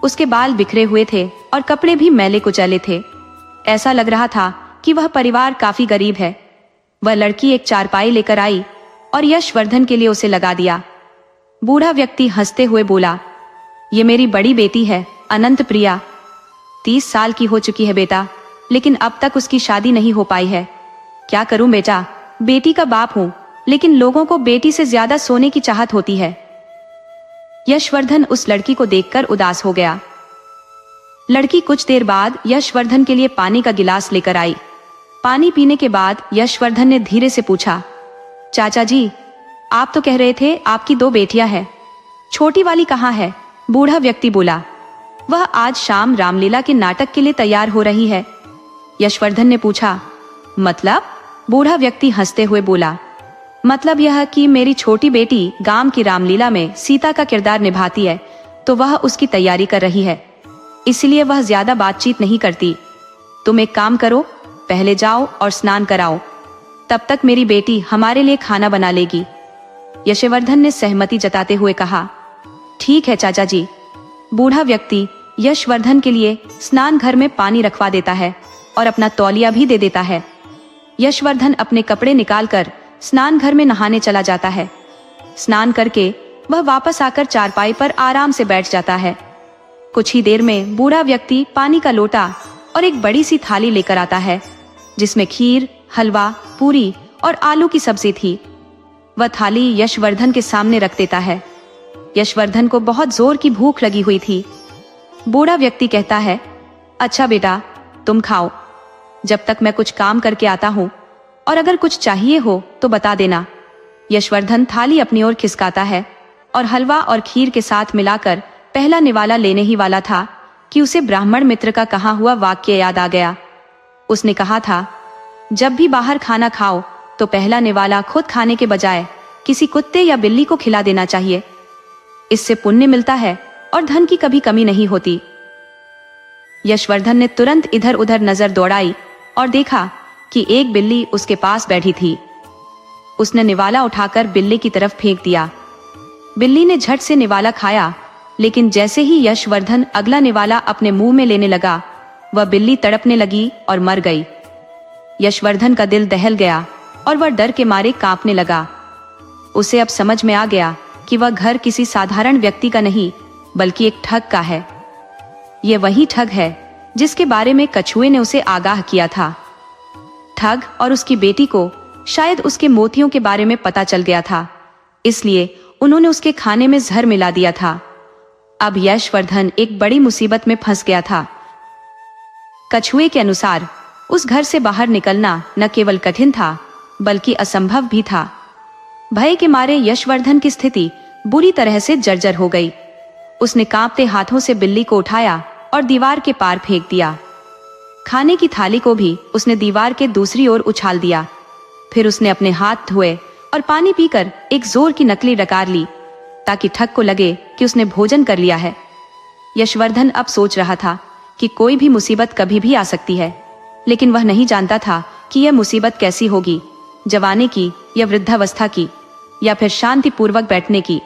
उसके बाल बिखरे हुए थे और कपड़े भी मैले कुचैले थे। ऐसा लग रहा था कि वह परिवार काफी गरीब है। वह लड़की एक चारपाई लेकर आई और यशवर्धन के लिए उसे लगा दिया। बूढ़ा व्यक्ति हंसते हुए बोला, ये मेरी बड़ी बेटी है, अनंत प्रिया। 30 साल की हो चुकी है बेटा, लेकिन अब तक उसकी शादी नहीं हो पाई है। क्या करूं बेटा, बेटी का बाप हूं, लेकिन लोगों को बेटी से ज्यादा सोने की चाहत होती है। यशवर्धन उस लड़की को देखकर उदास हो गया। लड़की कुछ देर बाद यशवर्धन के लिए पानी का गिलास लेकर आई। पानी पीने के बाद यशवर्धन ने धीरे से पूछा, चाचा जी, आप तो कह रहे थे आपकी 2 बेटियां हैं, छोटी वाली कहाँ है? बूढ़ा व्यक्ति बोला, वह आज शाम रामलीला के नाटक के लिए तैयार हो रही है। यशवर्धन ने पूछा, मतलब? बूढ़ा व्यक्ति हंसते हुए बोला, मतलब यह कि मेरी छोटी बेटी गांव की रामलीला में सीता का किरदार निभाती है, तो वह उसकी तैयारी कर रही है, इसलिए वह ज्यादा बातचीत नहीं करती। तुम एक काम करो, पहले जाओ और स्नान कराओ। तब तक मेरी बेटी हमारे लिए खाना बना लेगी। यशवर्धन ने सहमति जताते हुए कहा, ठीक है चाचा जी। बूढ़ा व्यक्ति यशवर्धन के लिए स्नान घर में पानी रखवा देता है और अपना तौलिया भी दे देता है। यशवर्धन अपने कपड़े निकालकर स्नान घर में नहाने चला जाता है। स्नान करके वह वापस आकर चारपाई पर आराम से बैठ जाता है। कुछ ही देर में बूढ़ा व्यक्ति पानी का लोटा और एक बड़ी सी थाली लेकर आता है, जिसमें खीर, हलवा, पूरी और आलू की सब्जी थी। वह थाली यशवर्धन के सामने रख देता है। यशवर्धन को बहुत जोर की भूख लगी हुई थी। बूढ़ा व्यक्ति कहता है, अच्छा बेटा, तुम खाओ, जब तक मैं कुछ काम करके आता हूँ, और अगर कुछ चाहिए हो तो बता देना। यशवर्धन थाली अपनी ओर खिसकाता है और हलवा और खीर के साथ मिलाकर पहला निवाला लेने ही वाला था कि उसे ब्राह्मण मित्र का कहा हुआ वाक्य याद आ गया। उसने कहा था, जब भी बाहर खाना खाओ तो पहला निवाला खुद खाने के बजाय किसी कुत्ते या बिल्ली को खिला देना चाहिए। इससे पुण्य मिलता है और धन की कभी कमी नहीं होती। यशवर्धन ने तुरंत इधर उधर नजर दौड़ाई और देखा कि एक बिल्ली उसके पास बैठी थी। उसने निवाला उठाकर बिल्ली की तरफ फेंक दिया। बिल्ली ने झट से निवाला खाया, लेकिन जैसे ही यशवर्धन अगला निवाला अपने मुंह में लेने लगा, वह बिल्ली तड़पने लगी और मर गई। यशवर्धन का दिल दहल गया और वह डर के मारे कांपने लगा। उसे अब समझ में आ गया कि वह घर किसी साधारण व्यक्ति का नहीं, बल्कि एक ठग का है। यह वही ठग है जिसके बारे में कछुए ने उसे आगाह किया था। ठग और उसकी बेटी को शायद उसके मोतियों के बारे में पता चल गया था, इसलिए उन्होंने उसके खाने में जहर मिला दिया था। अब यशवर्धन एक बड़ी मुसीबत में फंस गया था। कछुए के अनुसार उस घर से बाहर निकलना न केवल कठिन था, बल्कि असंभव भी था। भय के मारे यशवर्धन की स्थिति बुरी तरह से जर्जर हो गई। उसने कांपते हाथों से बिल्ली को उठाया और दीवार के पार फेंक दिया। खाने की थाली को भी उसने दीवार के दूसरी ओर उछाल दिया। फिर उसने अपने हाथ धोए और पानी पीकर एक जोर की नकली डकार ली, ताकि ठग को लगे कि उसने भोजन कर लिया है। यशवर्धन अब सोच रहा था कि कोई भी मुसीबत कभी भी आ सकती है, लेकिन वह नहीं जानता था कि यह मुसीबत कैसी होगी, जवानी की या वृद्धावस्था की, या फिर शांतिपूर्वक बैठने की।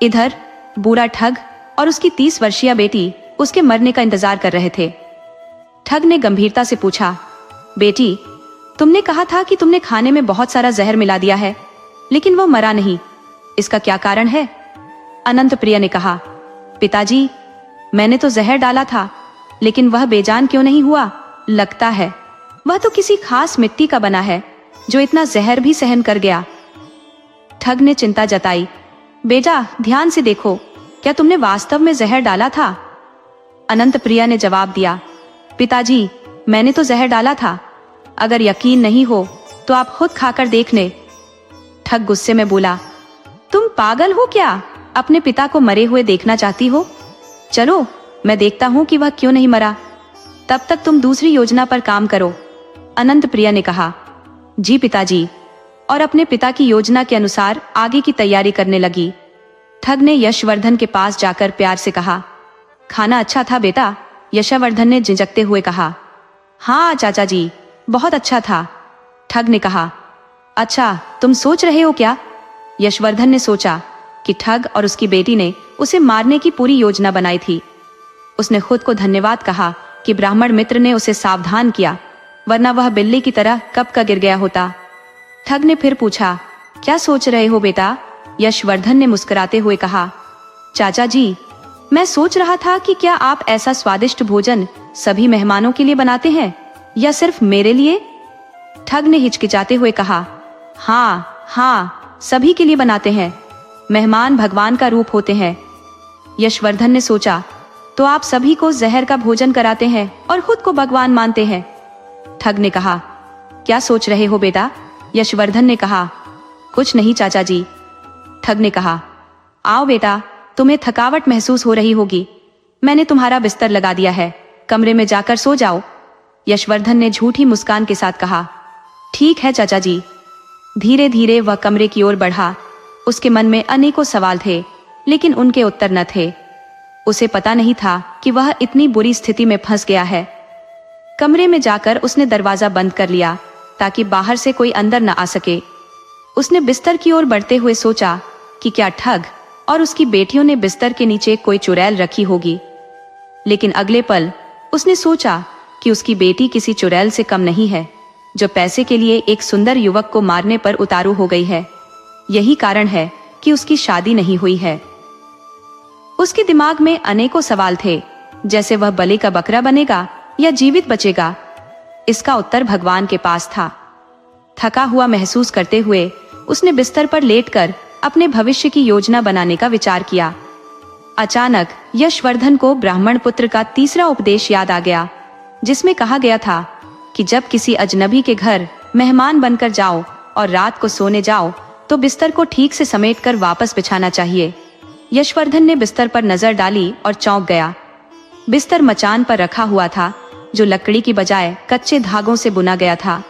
इधर बूढ़ा ठग और उसकी 30 वर्षीय बेटी उसके मरने का इंतजार कर रहे थे। ठग ने गंभीरता से पूछा, बेटी, तुमने कहा था कि तुमने खाने में बहुत सारा जहर मिला दिया है, लेकिन वो मरा नहीं, इसका क्या कारण है? अनंत प्रिय ने कहा, पिताजी, मैंने तो जहर डाला था, लेकिन वह बेजान क्यों नहीं हुआ? लगता है वह तो किसी खास मिट्टी का बना है, जो इतना जहर भी सहन कर गया। ठग ने चिंता जताई, बेटा, ध्यान से देखो, क्या तुमने वास्तव में जहर डाला था? अनंत प्रिया ने जवाब दिया, पिताजी, मैंने तो जहर डाला था। अगर यकीन नहीं हो तो आप खुद खाकर देख लें। ठग गुस्से में बोला, तुम पागल हो क्या? अपने पिता को मरे हुए देखना चाहती हो? चलो, मैं देखता हूं कि वह क्यों नहीं मरा। तब तक तुम दूसरी योजना पर काम करो। अनंत प्रिया ने कहा, जी पिताजी, और अपने पिता की योजना के अनुसार आगे की तैयारी करने लगी। ठग ने यशवर्धन के पास जाकर प्यार से कहा, खाना अच्छा था बेटा? यशवर्धन ने झिझकते हुए कहा, हाँ चाचा जी, बहुत अच्छा था। ठग ने कहा, अच्छा, तुम सोच रहे हो क्या? यशवर्धन ने सोचा कि ठग और उसकी बेटी ने उसे मारने की पूरी योजना बनाई थी। उसने खुद को धन्यवाद कहा कि ब्राह्मण मित्र ने उसे सावधान किया, वरना वह बिल्ली की तरह कब का गिर गया होता। ठग ने फिर पूछा, क्या सोच रहे हो बेटा? यशवर्धन ने मुस्कुराते हुए कहा, चाचा जी, मैं सोच रहा था कि क्या आप ऐसा स्वादिष्ट भोजन सभी मेहमानों के लिए बनाते हैं या सिर्फ मेरे लिए? ठग ने हिचकिचाते हुए कहा, हाँ, सभी के लिए बनाते हैं। मेहमान भगवान का रूप होते हैं। यशवर्धन ने सोचा, तो आप सभी को जहर का भोजन कराते हैं और खुद को भगवान मानते हैं। ठग ने कहा, क्या सोच रहे हो बेटा? यशवर्धन ने कहा, कुछ नहीं चाचा जी। ठग ने कहा, आओ बेटा, तुम्हें थकावट महसूस हो रही होगी, मैंने तुम्हारा बिस्तर लगा दिया है, कमरे में जाकर सो जाओ। यशवर्धन ने झूठी मुस्कान के साथ कहा, ठीक है चाचा जी। धीरे धीरे वह कमरे की ओर बढ़ा। उसके मन में अनेकों सवाल थे, लेकिन उनके उत्तर न थे। उसे पता नहीं था कि वह इतनी बुरी स्थिति में फंस गया है। कमरे में जाकर उसने दरवाजा बंद कर लिया ताकि बाहर से कोई अंदर न आ सके। उसने बिस्तर की ओर बढ़ते हुए सोचा कि क्या ठग और उसकी बेटियों ने बिस्तर के नीचे कोई चुड़ैल रखी होगी। लेकिन अगले पल उसने सोचा कि उसकी बेटी किसी चुड़ैल से कम नहीं है, जो पैसे के लिए एक सुंदर युवक को मारने पर उतारू हो गई है। यही कारण है कि उसकी शादी नहीं हुई है। उसके दिमाग में अनेकों सवाल थे, जैसे वह बलि का बकरा बनेगा या जीवित बचेगा। इसका उत्तर भगवान के पास था। थका हुआ महसूस करते हुए उसने बिस्तर पर लेटकर अपने भविष्य की योजना बनाने का विचार किया। अचानक यशवर्धन को ब्राह्मण पुत्र का तीसरा उपदेश याद आ गया, जिसमें कहा गया था कि जब किसी अजनबी के घर मेहमान बनकर जाओ और रात को सोने जाओ तो बिस्तर को ठीक से समेटकर वापस बिछाना चाहिए। यशवर्धन ने बिस्तर पर नजर डाली और चौंक गया। बिस्तर मचान पर रखा हुआ था, जो लकड़ी की बजाय कच्चे धागों से बुना गया था।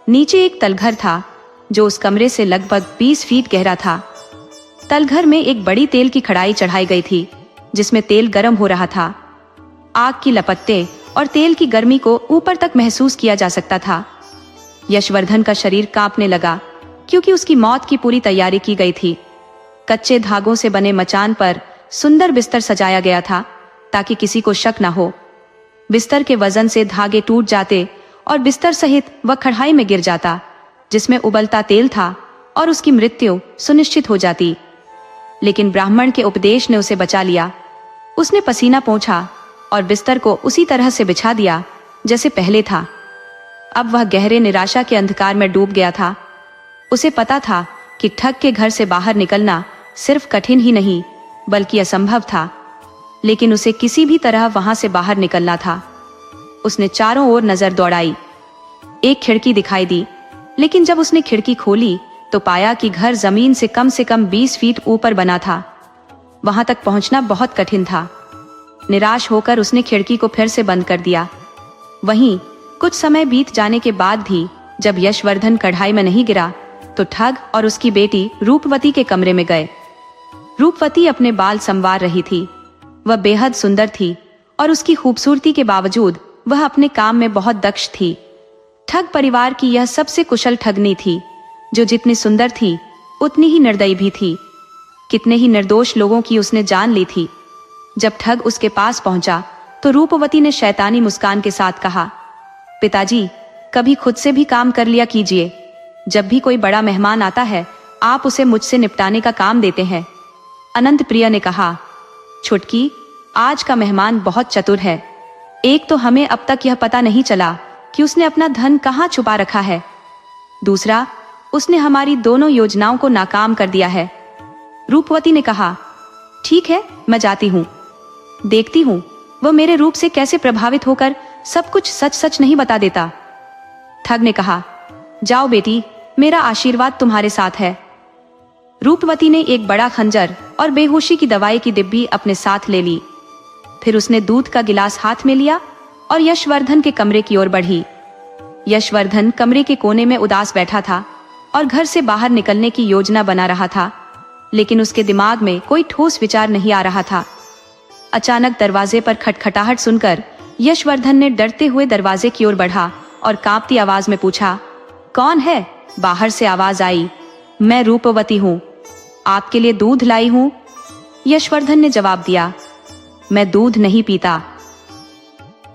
नीचे एक तलघर था, जो उस कमरे से लगभग 20 फीट गहरा था। तलघर में एक बड़ी तेल की कढ़ाई चढ़ाई गई थी, जिसमें तेल गर्म हो रहा था। आग की लपटें और तेल की गर्मी को ऊपर तक महसूस किया जा सकता था। यशवर्धन का शरीर कांपने लगा, क्योंकि उसकी मौत की पूरी तैयारी की गई थी। कच्चे धागों से बने मचान पर सुंदर बिस्तर सजाया गया था, ताकि किसी को शक न हो। बिस्तर के वजन से धागे टूट जाते और बिस्तर सहित वह कढ़ाई में गिर जाता, जिसमें उबलता तेल था, और उसकी मृत्यु सुनिश्चित हो जाती। लेकिन ब्राह्मण के उपदेश ने उसे बचा लिया। उसने पसीना पोंछा और बिस्तर को उसी तरह से बिछा दिया जैसे पहले था। अब वह गहरे निराशा के अंधकार में डूब गया था। उसे पता था कि ठग के घर से बाहर निकलना सिर्फ कठिन ही नहीं बल्कि असंभव था, लेकिन उसे किसी भी तरह वहां से बाहर निकलना था। उसने चारों ओर नजर दौड़ाई। एक खिड़की दिखाई दी, लेकिन जब उसने खिड़की खोली तो पाया कि घर जमीन से कम 20 फीट ऊपर बना था। वहां तक पहुंचना बहुत कठिन था। निराश होकर उसने खिड़की को फिर से बंद कर दिया। वहीं कुछ समय बीत जाने के बाद भी जब यशवर्धन कढ़ाई में नहीं गिरा, तो ठग और उसकी बेटी रूपवती के कमरे में गए। रूपवती अपने बाल संवार रही थी। वह बेहद सुंदर थी और उसकी खूबसूरती के बावजूद वह अपने काम में बहुत दक्ष थी। ठग परिवार की यह सबसे कुशल ठगनी थी, जो जितनी सुंदर थी उतनी ही निर्दयी भी थी। कितने ही निर्दोष लोगों की उसने जान ली थी। जब ठग उसके पास पहुंचा तो रूपवती ने शैतानी मुस्कान के साथ कहा, पिताजी, कभी खुद से भी काम कर लिया कीजिए। जब भी कोई बड़ा मेहमान आता है, आप उसे मुझसे निपटाने का काम देते हैं। अनंत प्रिया ने कहा, छुटकी, आज का मेहमान बहुत चतुर है। एक तो हमें अब तक यह पता नहीं चला कि उसने अपना धन कहाँ छुपा रखा है। दूसरा, उसने हमारी दोनों योजनाओं को नाकाम कर दिया है। रूपवती ने कहा, ठीक है, मैं जाती हूँ। देखती हूँ वह मेरे रूप से कैसे प्रभावित होकर सब कुछ सच सच नहीं बता देता। ठग ने कहा, जाओ बेटी, मेरा आशीर्वाद तुम्हारे साथ है। रूपवती ने एक बड़ा खंजर और बेहोशी की दवाई की डिब्बी अपने साथ ले ली। फिर उसने दूध का गिलास हाथ में लिया और यशवर्धन के कमरे की ओर बढ़ी। यशवर्धन कमरे के कोने में उदास बैठा था और घर से बाहर निकलने की योजना बना रहा था, लेकिन उसके दिमाग में कोई ठोस विचार नहीं आ रहा था। अचानक दरवाजे पर खटखटाहट सुनकर यशवर्धन ने डरते हुए दरवाजे की ओर बढ़ा और कांपती आवाज में पूछा, कौन है? बाहर से आवाज आई, मैं रूपवती हूँ, आपके लिए दूध लाई हूँ। यशवर्धन ने जवाब दिया, मैं दूध नहीं पीता।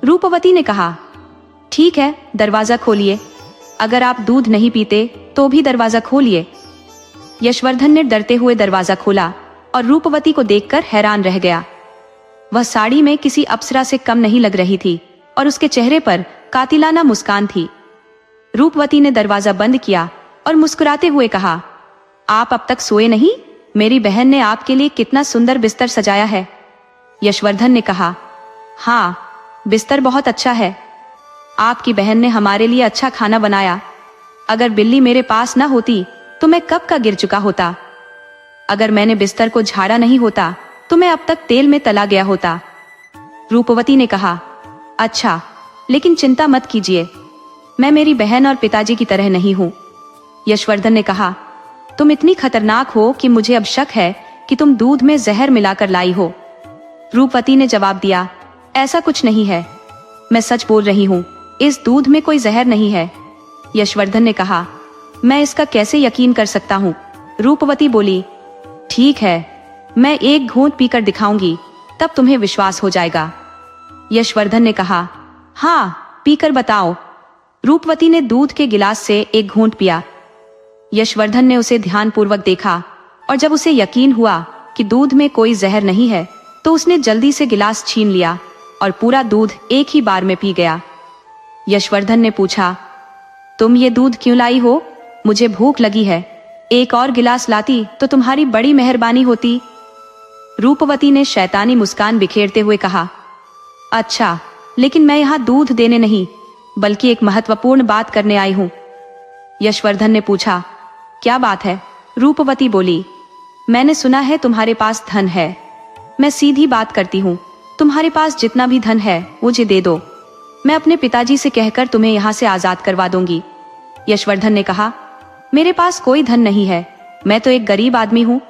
रूपवती ने कहा, ठीक है, दरवाजा खोलिए। अगर आप दूध नहीं पीते तो भी दरवाजा खोलिए। यशवर्धन ने डरते हुए दरवाजा खोला और रूपवती को देखकर हैरान रह गया। वह साड़ी में किसी अप्सरा से कम नहीं लग रही थी और उसके चेहरे पर कातिलाना मुस्कान थी। रूपवती ने दरवाजा बंद किया और मुस्कुराते हुए कहा, आप अब तक सोए नहीं? मेरी बहन ने आपके लिए कितना सुंदर बिस्तर सजाया है। यशवर्धन ने कहा, हाँ, बिस्तर बहुत अच्छा है। आपकी बहन ने हमारे लिए अच्छा खाना बनाया। अगर बिल्ली मेरे पास ना होती तो मैं कब का गिर चुका होता। अगर मैंने बिस्तर को झाड़ा नहीं होता तो मैं अब तक तेल में तला गया होता। रूपवती ने कहा, अच्छा, लेकिन चिंता मत कीजिए, मैं मेरी बहन और पिताजी की तरह नहीं हूं। यशवर्धन ने कहा, तुम इतनी खतरनाक हो कि मुझे अब शक है कि तुम दूध में जहर मिलाकर लाई हो। रूपवती ने जवाब दिया, ऐसा कुछ नहीं है, मैं सच बोल रही हूँ, इस दूध में कोई जहर नहीं है। यशवर्धन ने कहा, मैं इसका कैसे यकीन कर सकता हूँ। रूपवती बोली, ठीक है, मैं एक घूंट पीकर दिखाऊंगी, तब तुम्हें विश्वास हो जाएगा। यशवर्धन ने कहा, हाँ, पीकर बताओ। रूपवती ने दूध के गिलास से एक घूंट पिया। यशवर्धन ने उसे ध्यानपूर्वक देखा और जब उसे यकीन हुआ कि दूध में कोई जहर नहीं है तो उसने जल्दी से गिलास छीन लिया और पूरा दूध एक ही बार में पी गया। यशवर्धन ने पूछा, तुम ये दूध क्यों लाई हो? मुझे भूख लगी है, एक और गिलास लाती तो तुम्हारी बड़ी मेहरबानी होती। रूपवती ने शैतानी मुस्कान बिखेरते हुए कहा, अच्छा, लेकिन मैं यहाँ दूध देने नहीं बल्कि एक महत्वपूर्ण बात करने आई हूँ। यशवर्धन ने पूछा, क्या बात है? रूपवती बोली, मैंने सुना है तुम्हारे पास धन है। मैं सीधी बात करती हूँ, तुम्हारे पास जितना भी धन है मुझे दे दो, मैं अपने पिताजी से कहकर तुम्हें यहाँ से आजाद करवा दूंगी। यशवर्धन ने कहा, मेरे पास कोई धन नहीं है, मैं तो एक गरीब आदमी हूँ,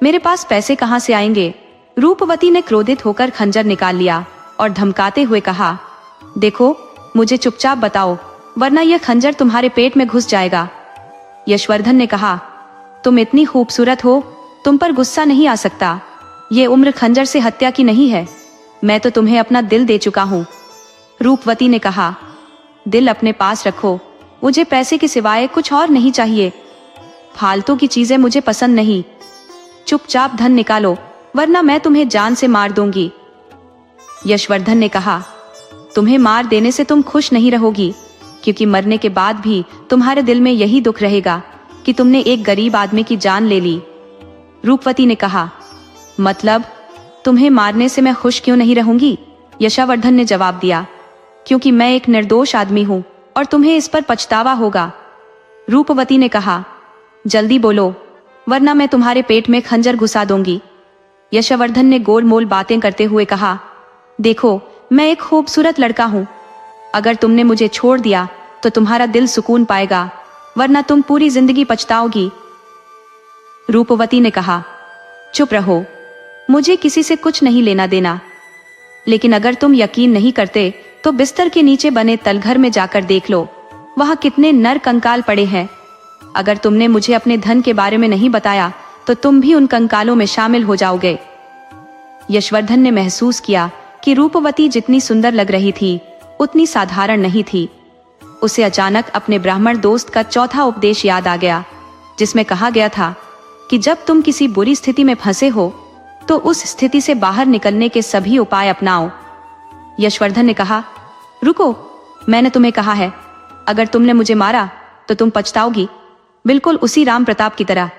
मेरे पास पैसे कहाँ से आएंगे? रूपवती ने क्रोधित होकर खंजर निकाल लिया और धमकाते हुए कहा, देखो, मुझे चुपचाप बताओ वरना यह खंजर तुम्हारे पेट में घुस जाएगा। यशवर्धन ने कहा, तुम इतनी खूबसूरत हो, तुम पर गुस्सा नहीं आ सकता। ये उम्र खंजर से हत्या की नहीं है, मैं तो तुम्हें अपना दिल दे चुका हूँ। रूपवती ने कहा, दिल अपने पास रखो, मुझे पैसे के सिवाय कुछ और नहीं चाहिए। फालतू की चीजें मुझे पसंद नहीं, चुपचाप धन निकालो वरना मैं तुम्हें जान से मार दूंगी। यशवर्धन ने कहा, तुम्हें मार देने से तुम खुश नहीं रहोगी, क्योंकि मरने के बाद भी तुम्हारे दिल में यही दुख रहेगा कि तुमने एक गरीब आदमी की जान ले ली। रूपवती ने कहा, मतलब तुम्हें मारने से मैं खुश क्यों नहीं रहूंगी? यशवर्धन ने जवाब दिया, क्योंकि मैं एक निर्दोष आदमी हूं और तुम्हें इस पर पछतावा होगा। रूपवती ने कहा, जल्दी बोलो वरना मैं तुम्हारे पेट में खंजर घुसा दूंगी। यशवर्धन ने गोलमोल बातें करते हुए कहा, देखो, मैं एक खूबसूरत लड़का हूं, अगर तुमने मुझे छोड़ दिया तो तुम्हारा दिल सुकून पाएगा, वरना तुम पूरी जिंदगी पछताओगी। रूपवती ने कहा, चुप रहो, मुझे किसी से कुछ नहीं लेना देना, लेकिन अगर तुम यकीन नहीं करते तो बिस्तर के नीचे बने तलघर में जाकर देख लो, वहां कितने नर कंकाल पड़े हैं। अगर तुमने मुझे अपने धन के बारे में नहीं बताया तो तुम भी उन कंकालों में शामिल हो जाओगे। यशवर्धन ने महसूस किया कि रूपवती जितनी सुंदर लग रही थी उतनी साधारण नहीं थी। उसे अचानक अपने ब्राह्मण दोस्त का चौथा उपदेश याद आ गया, जिसमें कहा गया था कि जब तुम किसी बुरी स्थिति में फंसे हो तो उस स्थिति से बाहर निकलने के सभी उपाय अपनाओ। यशवर्धन ने कहा, रुको, मैंने तुम्हें कहा है, अगर तुमने मुझे मारा तो तुम पछताओगी, बिल्कुल उसी राम प्रताप की तरह।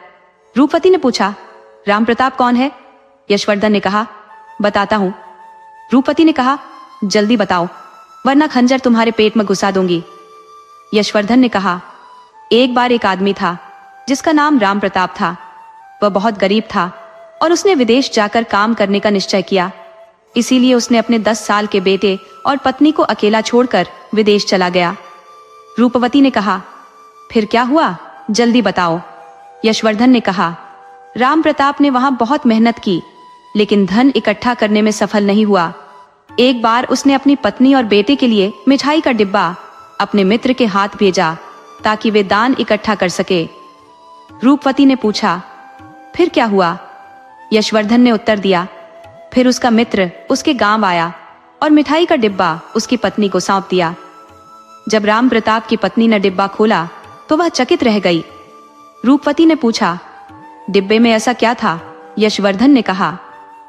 रूपवती ने पूछा, राम प्रताप कौन है? यशवर्धन ने कहा, बताता हूं। रूपवती ने कहा, जल्दी बताओ वरना खंजर तुम्हारे पेट में घुसा दूंगी। यशवर्धन ने कहा, एक बार एक आदमी था जिसका नाम राम प्रताप था। वह बहुत गरीब था और उसने विदेश जाकर काम करने का निश्चय किया। इसीलिए उसने अपने 10 साल के बेटे और पत्नी को अकेला छोड़कर विदेश चला गया। रूपवती ने कहा, फिर क्या हुआ, जल्दी बताओ। यशवर्धन ने कहा, राम प्रताप ने वहां बहुत मेहनत की लेकिन धन इकट्ठा करने में सफल नहीं हुआ। एक बार उसने अपनी पत्नी और बेटे के लिए मिठाई का डिब्बा अपने मित्र के हाथ भेजा ताकि वे दान इकट्ठा कर सके। रूपवती ने पूछा, फिर क्या हुआ? यशवर्धन ने उत्तर दिया, फिर उसका मित्र उसके गांव आया और मिठाई का डिब्बा उसकी पत्नी को सौंप दिया। जब राम प्रताप की पत्नी ने डिब्बा खोला तो वह चकित रह गई। रूपवती ने पूछा, डिब्बे में ऐसा क्या था? यशवर्धन ने कहा,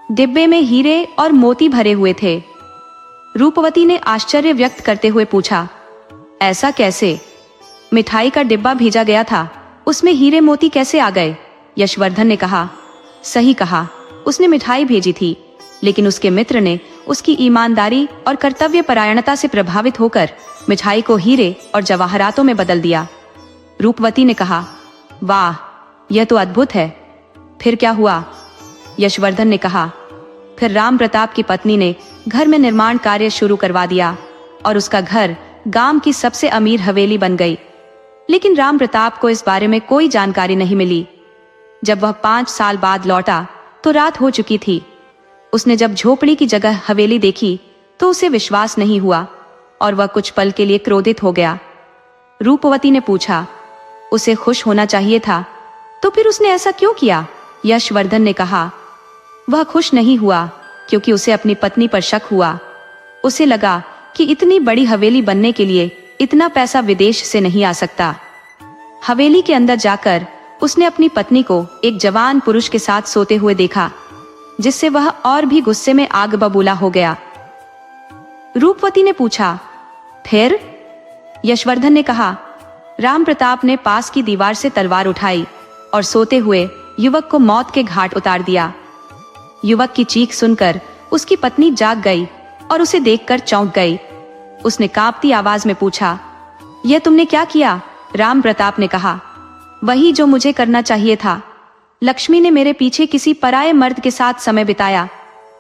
डिब्बे में हीरे और मोती भरे हुए थे। रूपवती ने आश्चर्य व्यक्त करते हुए पूछा, ऐसा कैसे? मिठाई का डिब्बा भेजा गया था, उसमें हीरे मोती कैसे आ गए? यशवर्धन ने कहा, सही कहा, उसने मिठाई भेजी थी, लेकिन उसके मित्र ने उसकी ईमानदारी और कर्तव्य परायणता से प्रभावित होकर मिठाई को हीरे और जवाहरातों में बदल दिया। रूपवती ने कहा, वाह, यह तो अद्भुत है। फिर क्या हुआ? यशवर्धन ने कहा, फिर राम प्रताप की पत्नी ने घर में निर्माण कार्य शुरू करवा दिया और उसका घर गांव की सबसे अमीर हवेली बन गई। लेकिन राम प्रताप को इस बारे में कोई जानकारी नहीं मिली। जब वह 5 साल बाद लौटा तो रात हो चुकी थी। उसने जब झोपड़ी की जगह हवेली देखी तो उसे विश्वास नहीं हुआ और वह कुछ पल के लिए क्रोधित हो गया। रूपवती ने पूछा। उसे खुश होना चाहिए था, तो फिर उसने ऐसा क्यों किया? यशवर्धन ने कहा। वह खुश नहीं हुआ क्योंकि उसे अपनी पत्नी पर शक हुआ। उसे लगा कि इतनी बड़ी हवेली बनने के लिए इतना पैसा विदेश से नहीं आ सकता। हवेली के अंदर जाकर उसने अपनी पत्नी को एक जवान पुरुष के साथ सोते हुए देखा, जिससे वह और भी गुस्से में आग बबूला हो गया। रूपवती ने पूछा, फिर? यशवर्धन ने कहा। राम प्रताप ने पास की दीवार से तलवार उठाई और सोते हुए युवक को मौत के घाट उतार दिया। युवक की चीख सुनकर उसकी पत्नी जाग गई और उसे देखकर चौंक गई। उसने कांपती आवाज में पूछा, यह तुमने क्या किया? राम प्रताप ने कहा, वही जो मुझे करना चाहिए था। लक्ष्मी ने मेरे पीछे किसी पराये मर्द के साथ समय बिताया,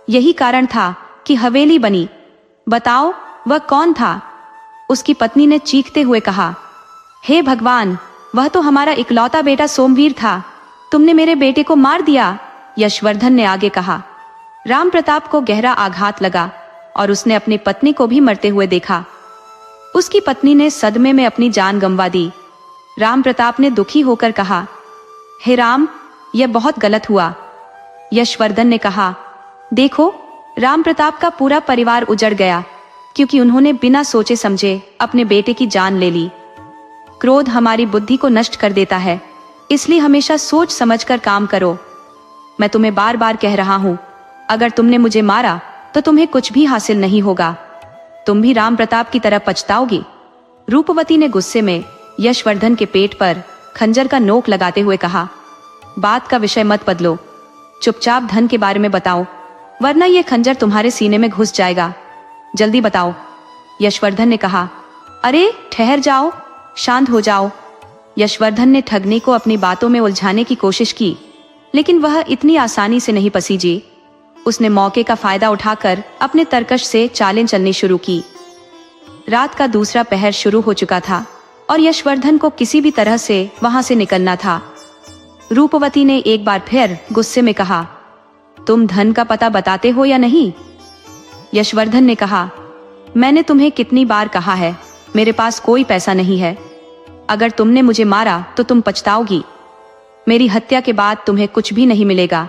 यही कारण था कि हवेली बनी। बताओ वह कौन था? उसकी पत्नी ने चीखते हुए कहा, हे भगवान, वह तो हमारा इकलौता बेटा सोमवीर था। तुमने मेरे बेटे को मार दिया। यशवर्धन ने आगे कहा। राम प्रताप को गहरा आघात लगा और उसने अपनी पत्नी को भी मरते हुए देखा। उसकी पत्नी ने सदमे में अपनी जान गंवा दी। राम प्रताप ने दुखी होकर कहा, हे राम, यह बहुत गलत हुआ। यशवर्धन ने कहा, देखो, राम प्रताप का पूरा परिवार उजड़ गया क्योंकि उन्होंने बिना सोचे समझे अपने बेटे की जान ले ली। क्रोध हमारी बुद्धि को नष्ट कर देता है, इसलिए हमेशा सोच समझकर काम करो। मैं तुम्हें बार बार कह रहा हूं, अगर तुमने मुझे मारा तो तुम्हें कुछ भी हासिल नहीं होगा। तुम भी राम प्रताप की तरह पछताओगी। रूपवती ने गुस्से में यशवर्धन के पेट पर खंजर का नोक लगाते हुए कहा, बात का विषय मत बदलो, चुपचाप धन के बारे में बताओ, वरना यह खंजर तुम्हारे सीने में घुस जाएगा। जल्दी बताओ। यशवर्धन ने कहा, अरे ठहर जाओ, शांत हो जाओ। यशवर्धन ने ठगनी को अपनी बातों में उलझाने की कोशिश की, लेकिन वह इतनी आसानी से नहीं पसीजी। उसने मौके का फायदा उठाकर अपने तरकश से चालें चलनी शुरू की। रात का दूसरा पहर शुरू हो चुका था और यशवर्धन को किसी भी तरह से वहां से निकलना था। रूपवती ने एक बार फिर गुस्से में कहा, तुम धन का पता बताते हो या नहीं? यशवर्धन ने कहा, मैंने तुम्हें कितनी बार कहा है, मेरे पास कोई पैसा नहीं है। अगर तुमने मुझे मारा तो तुम पछताओगी। मेरी हत्या के बाद तुम्हें कुछ भी नहीं मिलेगा।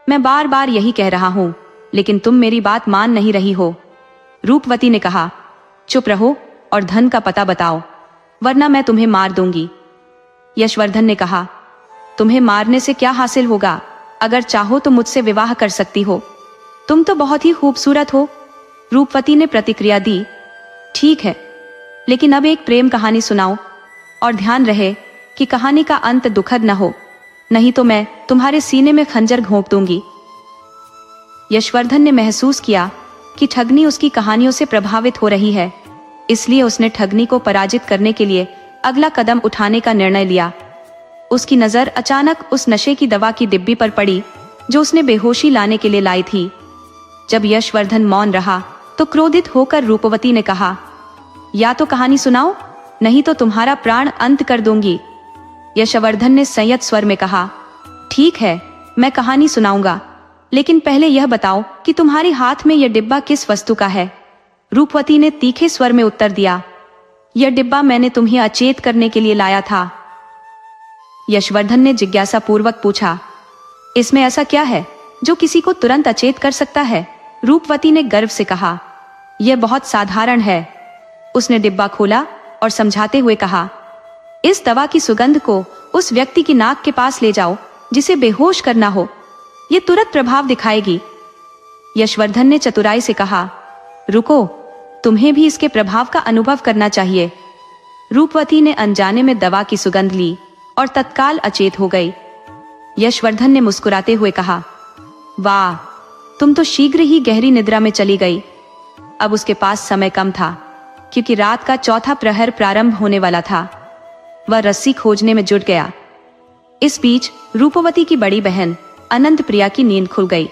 मैं बार बार यही कह रहा हूं, लेकिन तुम मेरी बात मान नहीं रही हो। रूपवती ने कहा, चुप रहो और धन का पता बताओ, वरना मैं तुम्हें मार दूंगी। यशवर्धन ने कहा, तुम्हें मारने से क्या हासिल होगा? अगर चाहो तो मुझसे विवाह कर सकती हो, तुम तो बहुत ही खूबसूरत हो। रूपवती ने प्रतिक्रिया दी, ठीक है, लेकिन अब एक प्रेम कहानी सुनाओ, और ध्यान रहे कि कहानी का अंत दुखद न हो, नहीं तो मैं तुम्हारे सीने में खंजर घोंप दूंगी। यशवर्धन ने महसूस किया कि ठगनी उसकी कहानियों से प्रभावित हो रही है, इसलिए उसने ठगनी को पराजित करने के लिए अगला कदम उठाने का निर्णय लिया। उसकी नजर अचानक उस नशे की दवा की डिब्बी पर पड़ी जो उसने बेहोशी लाने के लिए लाई थी। जब यशवर्धन मौन रहा तो क्रोधित होकर रूपवती ने कहा, या तो कहानी सुनाओ, नहीं तो तुम्हारा प्राण अंत कर दूंगी। यशवर्धन ने संयत स्वर में कहा, ठीक है, मैं कहानी सुनाऊंगा, लेकिन पहले यह बताओ कि तुम्हारे हाथ में यह डिब्बा किस वस्तु का है? रूपवती ने तीखे स्वर में उत्तर दिया, यह डिब्बा मैंने तुम्हें अचेत करने के लिए लाया था। यशवर्धन ने जिज्ञासा पूर्वक पूछा, इसमें ऐसा क्या है जो किसी को तुरंत अचेत कर सकता है? रूपवती ने गर्व से कहा, यह बहुत साधारण है। उसने डिब्बा खोला और समझाते हुए कहा, इस दवा की सुगंध को उस व्यक्ति की नाक के पास ले जाओ जिसे बेहोश करना हो, यह तुरंत प्रभाव दिखाएगी। यशवर्धन ने चतुराई से कहा, रुको, तुम्हें भी इसके प्रभाव का अनुभव करना चाहिए। रूपवती ने अनजाने में दवा की सुगंध ली और तत्काल अचेत हो गई। यशवर्धन ने मुस्कुराते हुए कहा, वाह, तुम तो शीघ्र ही गहरी निद्रा में चली गई। अब उसके पास समय कम था क्योंकि रात का चौथा प्रहर प्रारंभ होने वाला था। वह रस्सी खोजने में जुट गया। इस बीच रूपवती की बड़ी बहन अनंत प्रिया की नींद खुल गई।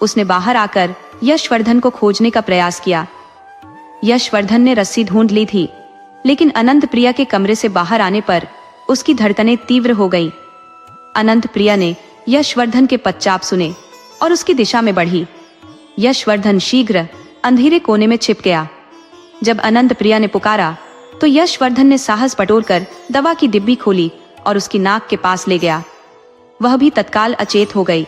उसने बाहर आकर यशवर्धन को खोजने का प्रयास किया। यशवर्धन ने रस्सी ढूंढ ली थी, लेकिन अनंत प्रिया के कमरे से बाहर आने पर उसकी धड़कनें तीव्र हो गईं। अनंत प्रिया ने यशवर्धन के पदचाप सुने और उसकी दिशा में बढ़ी। यशवर्धन शीघ्र अंधेरे कोने में छिप गया। जब अनंत प्रिया ने पुकारा तो यशवर्धन ने साहस बटोरकर दवा की डिब्बी खोली और उसकी नाक के पास ले गया। वह भी तत्काल अचेत हो गई।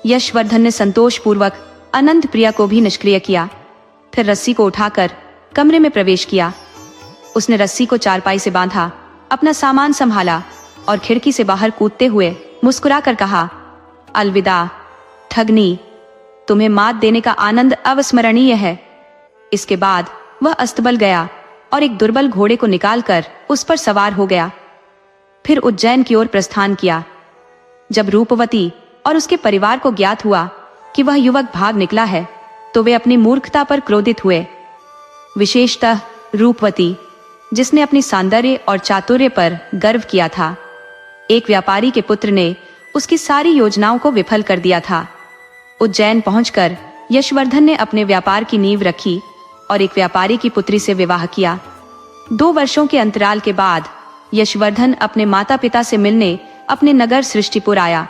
यशवर्धन ने संतोषपूर्वक अनंत प्रिया को भी निष्क्रिय किया। फिर रस्सी को उठाकर कमरे में प्रवेश किया। उसने रस्सी को चारपाई से बांधा, अपना सामान संभाला और खिड़की से बाहर कूदते हुए मुस्कुराकर कहा, अलविदा ठगनी, तुम्हें मात देने का आनंद अविस्मरणीय है। इसके बाद वह अस्तबल गया और एक दुर्बल घोड़े को निकालकर उस पर सवार हो गया। फिर उज्जैन की ओर प्रस्थान किया। जब रूपवती और उसके परिवार को ज्ञात हुआ कि वह युवक भाग निकला है, तो वे अपनी मूर्खता पर क्रोधित हुए। विशेषतः रूपवती, जिसने अपनी सौंदर्य और चातुर्य पर गर्व किया था। एक व्यापारी के पुत्र ने उसकी सारी योजनाओं को विफल कर दिया था। उज्जैन पहुंचकर यशवर्धन ने अपने व्यापार की नींव रखी और एक व्यापारी की पुत्री से विवाह किया। 2 वर्षों के अंतराल के बाद यशवर्धन अपने माता पिता से मिलने अपने नगर सृष्टिपुर आया।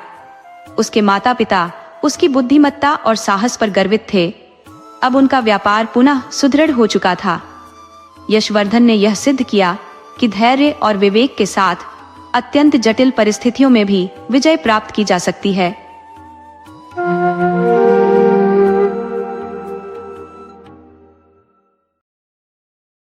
उसके माता पिता उसकी बुद्धिमत्ता और साहस पर गर्वित थे। अब उनका व्यापार पुनः सुदृढ़ हो चुका था। यशवर्धन ने यह सिद्ध किया कि धैर्य और विवेक के साथ अत्यंत जटिल परिस्थितियों में भी विजय प्राप्त की जा सकती है।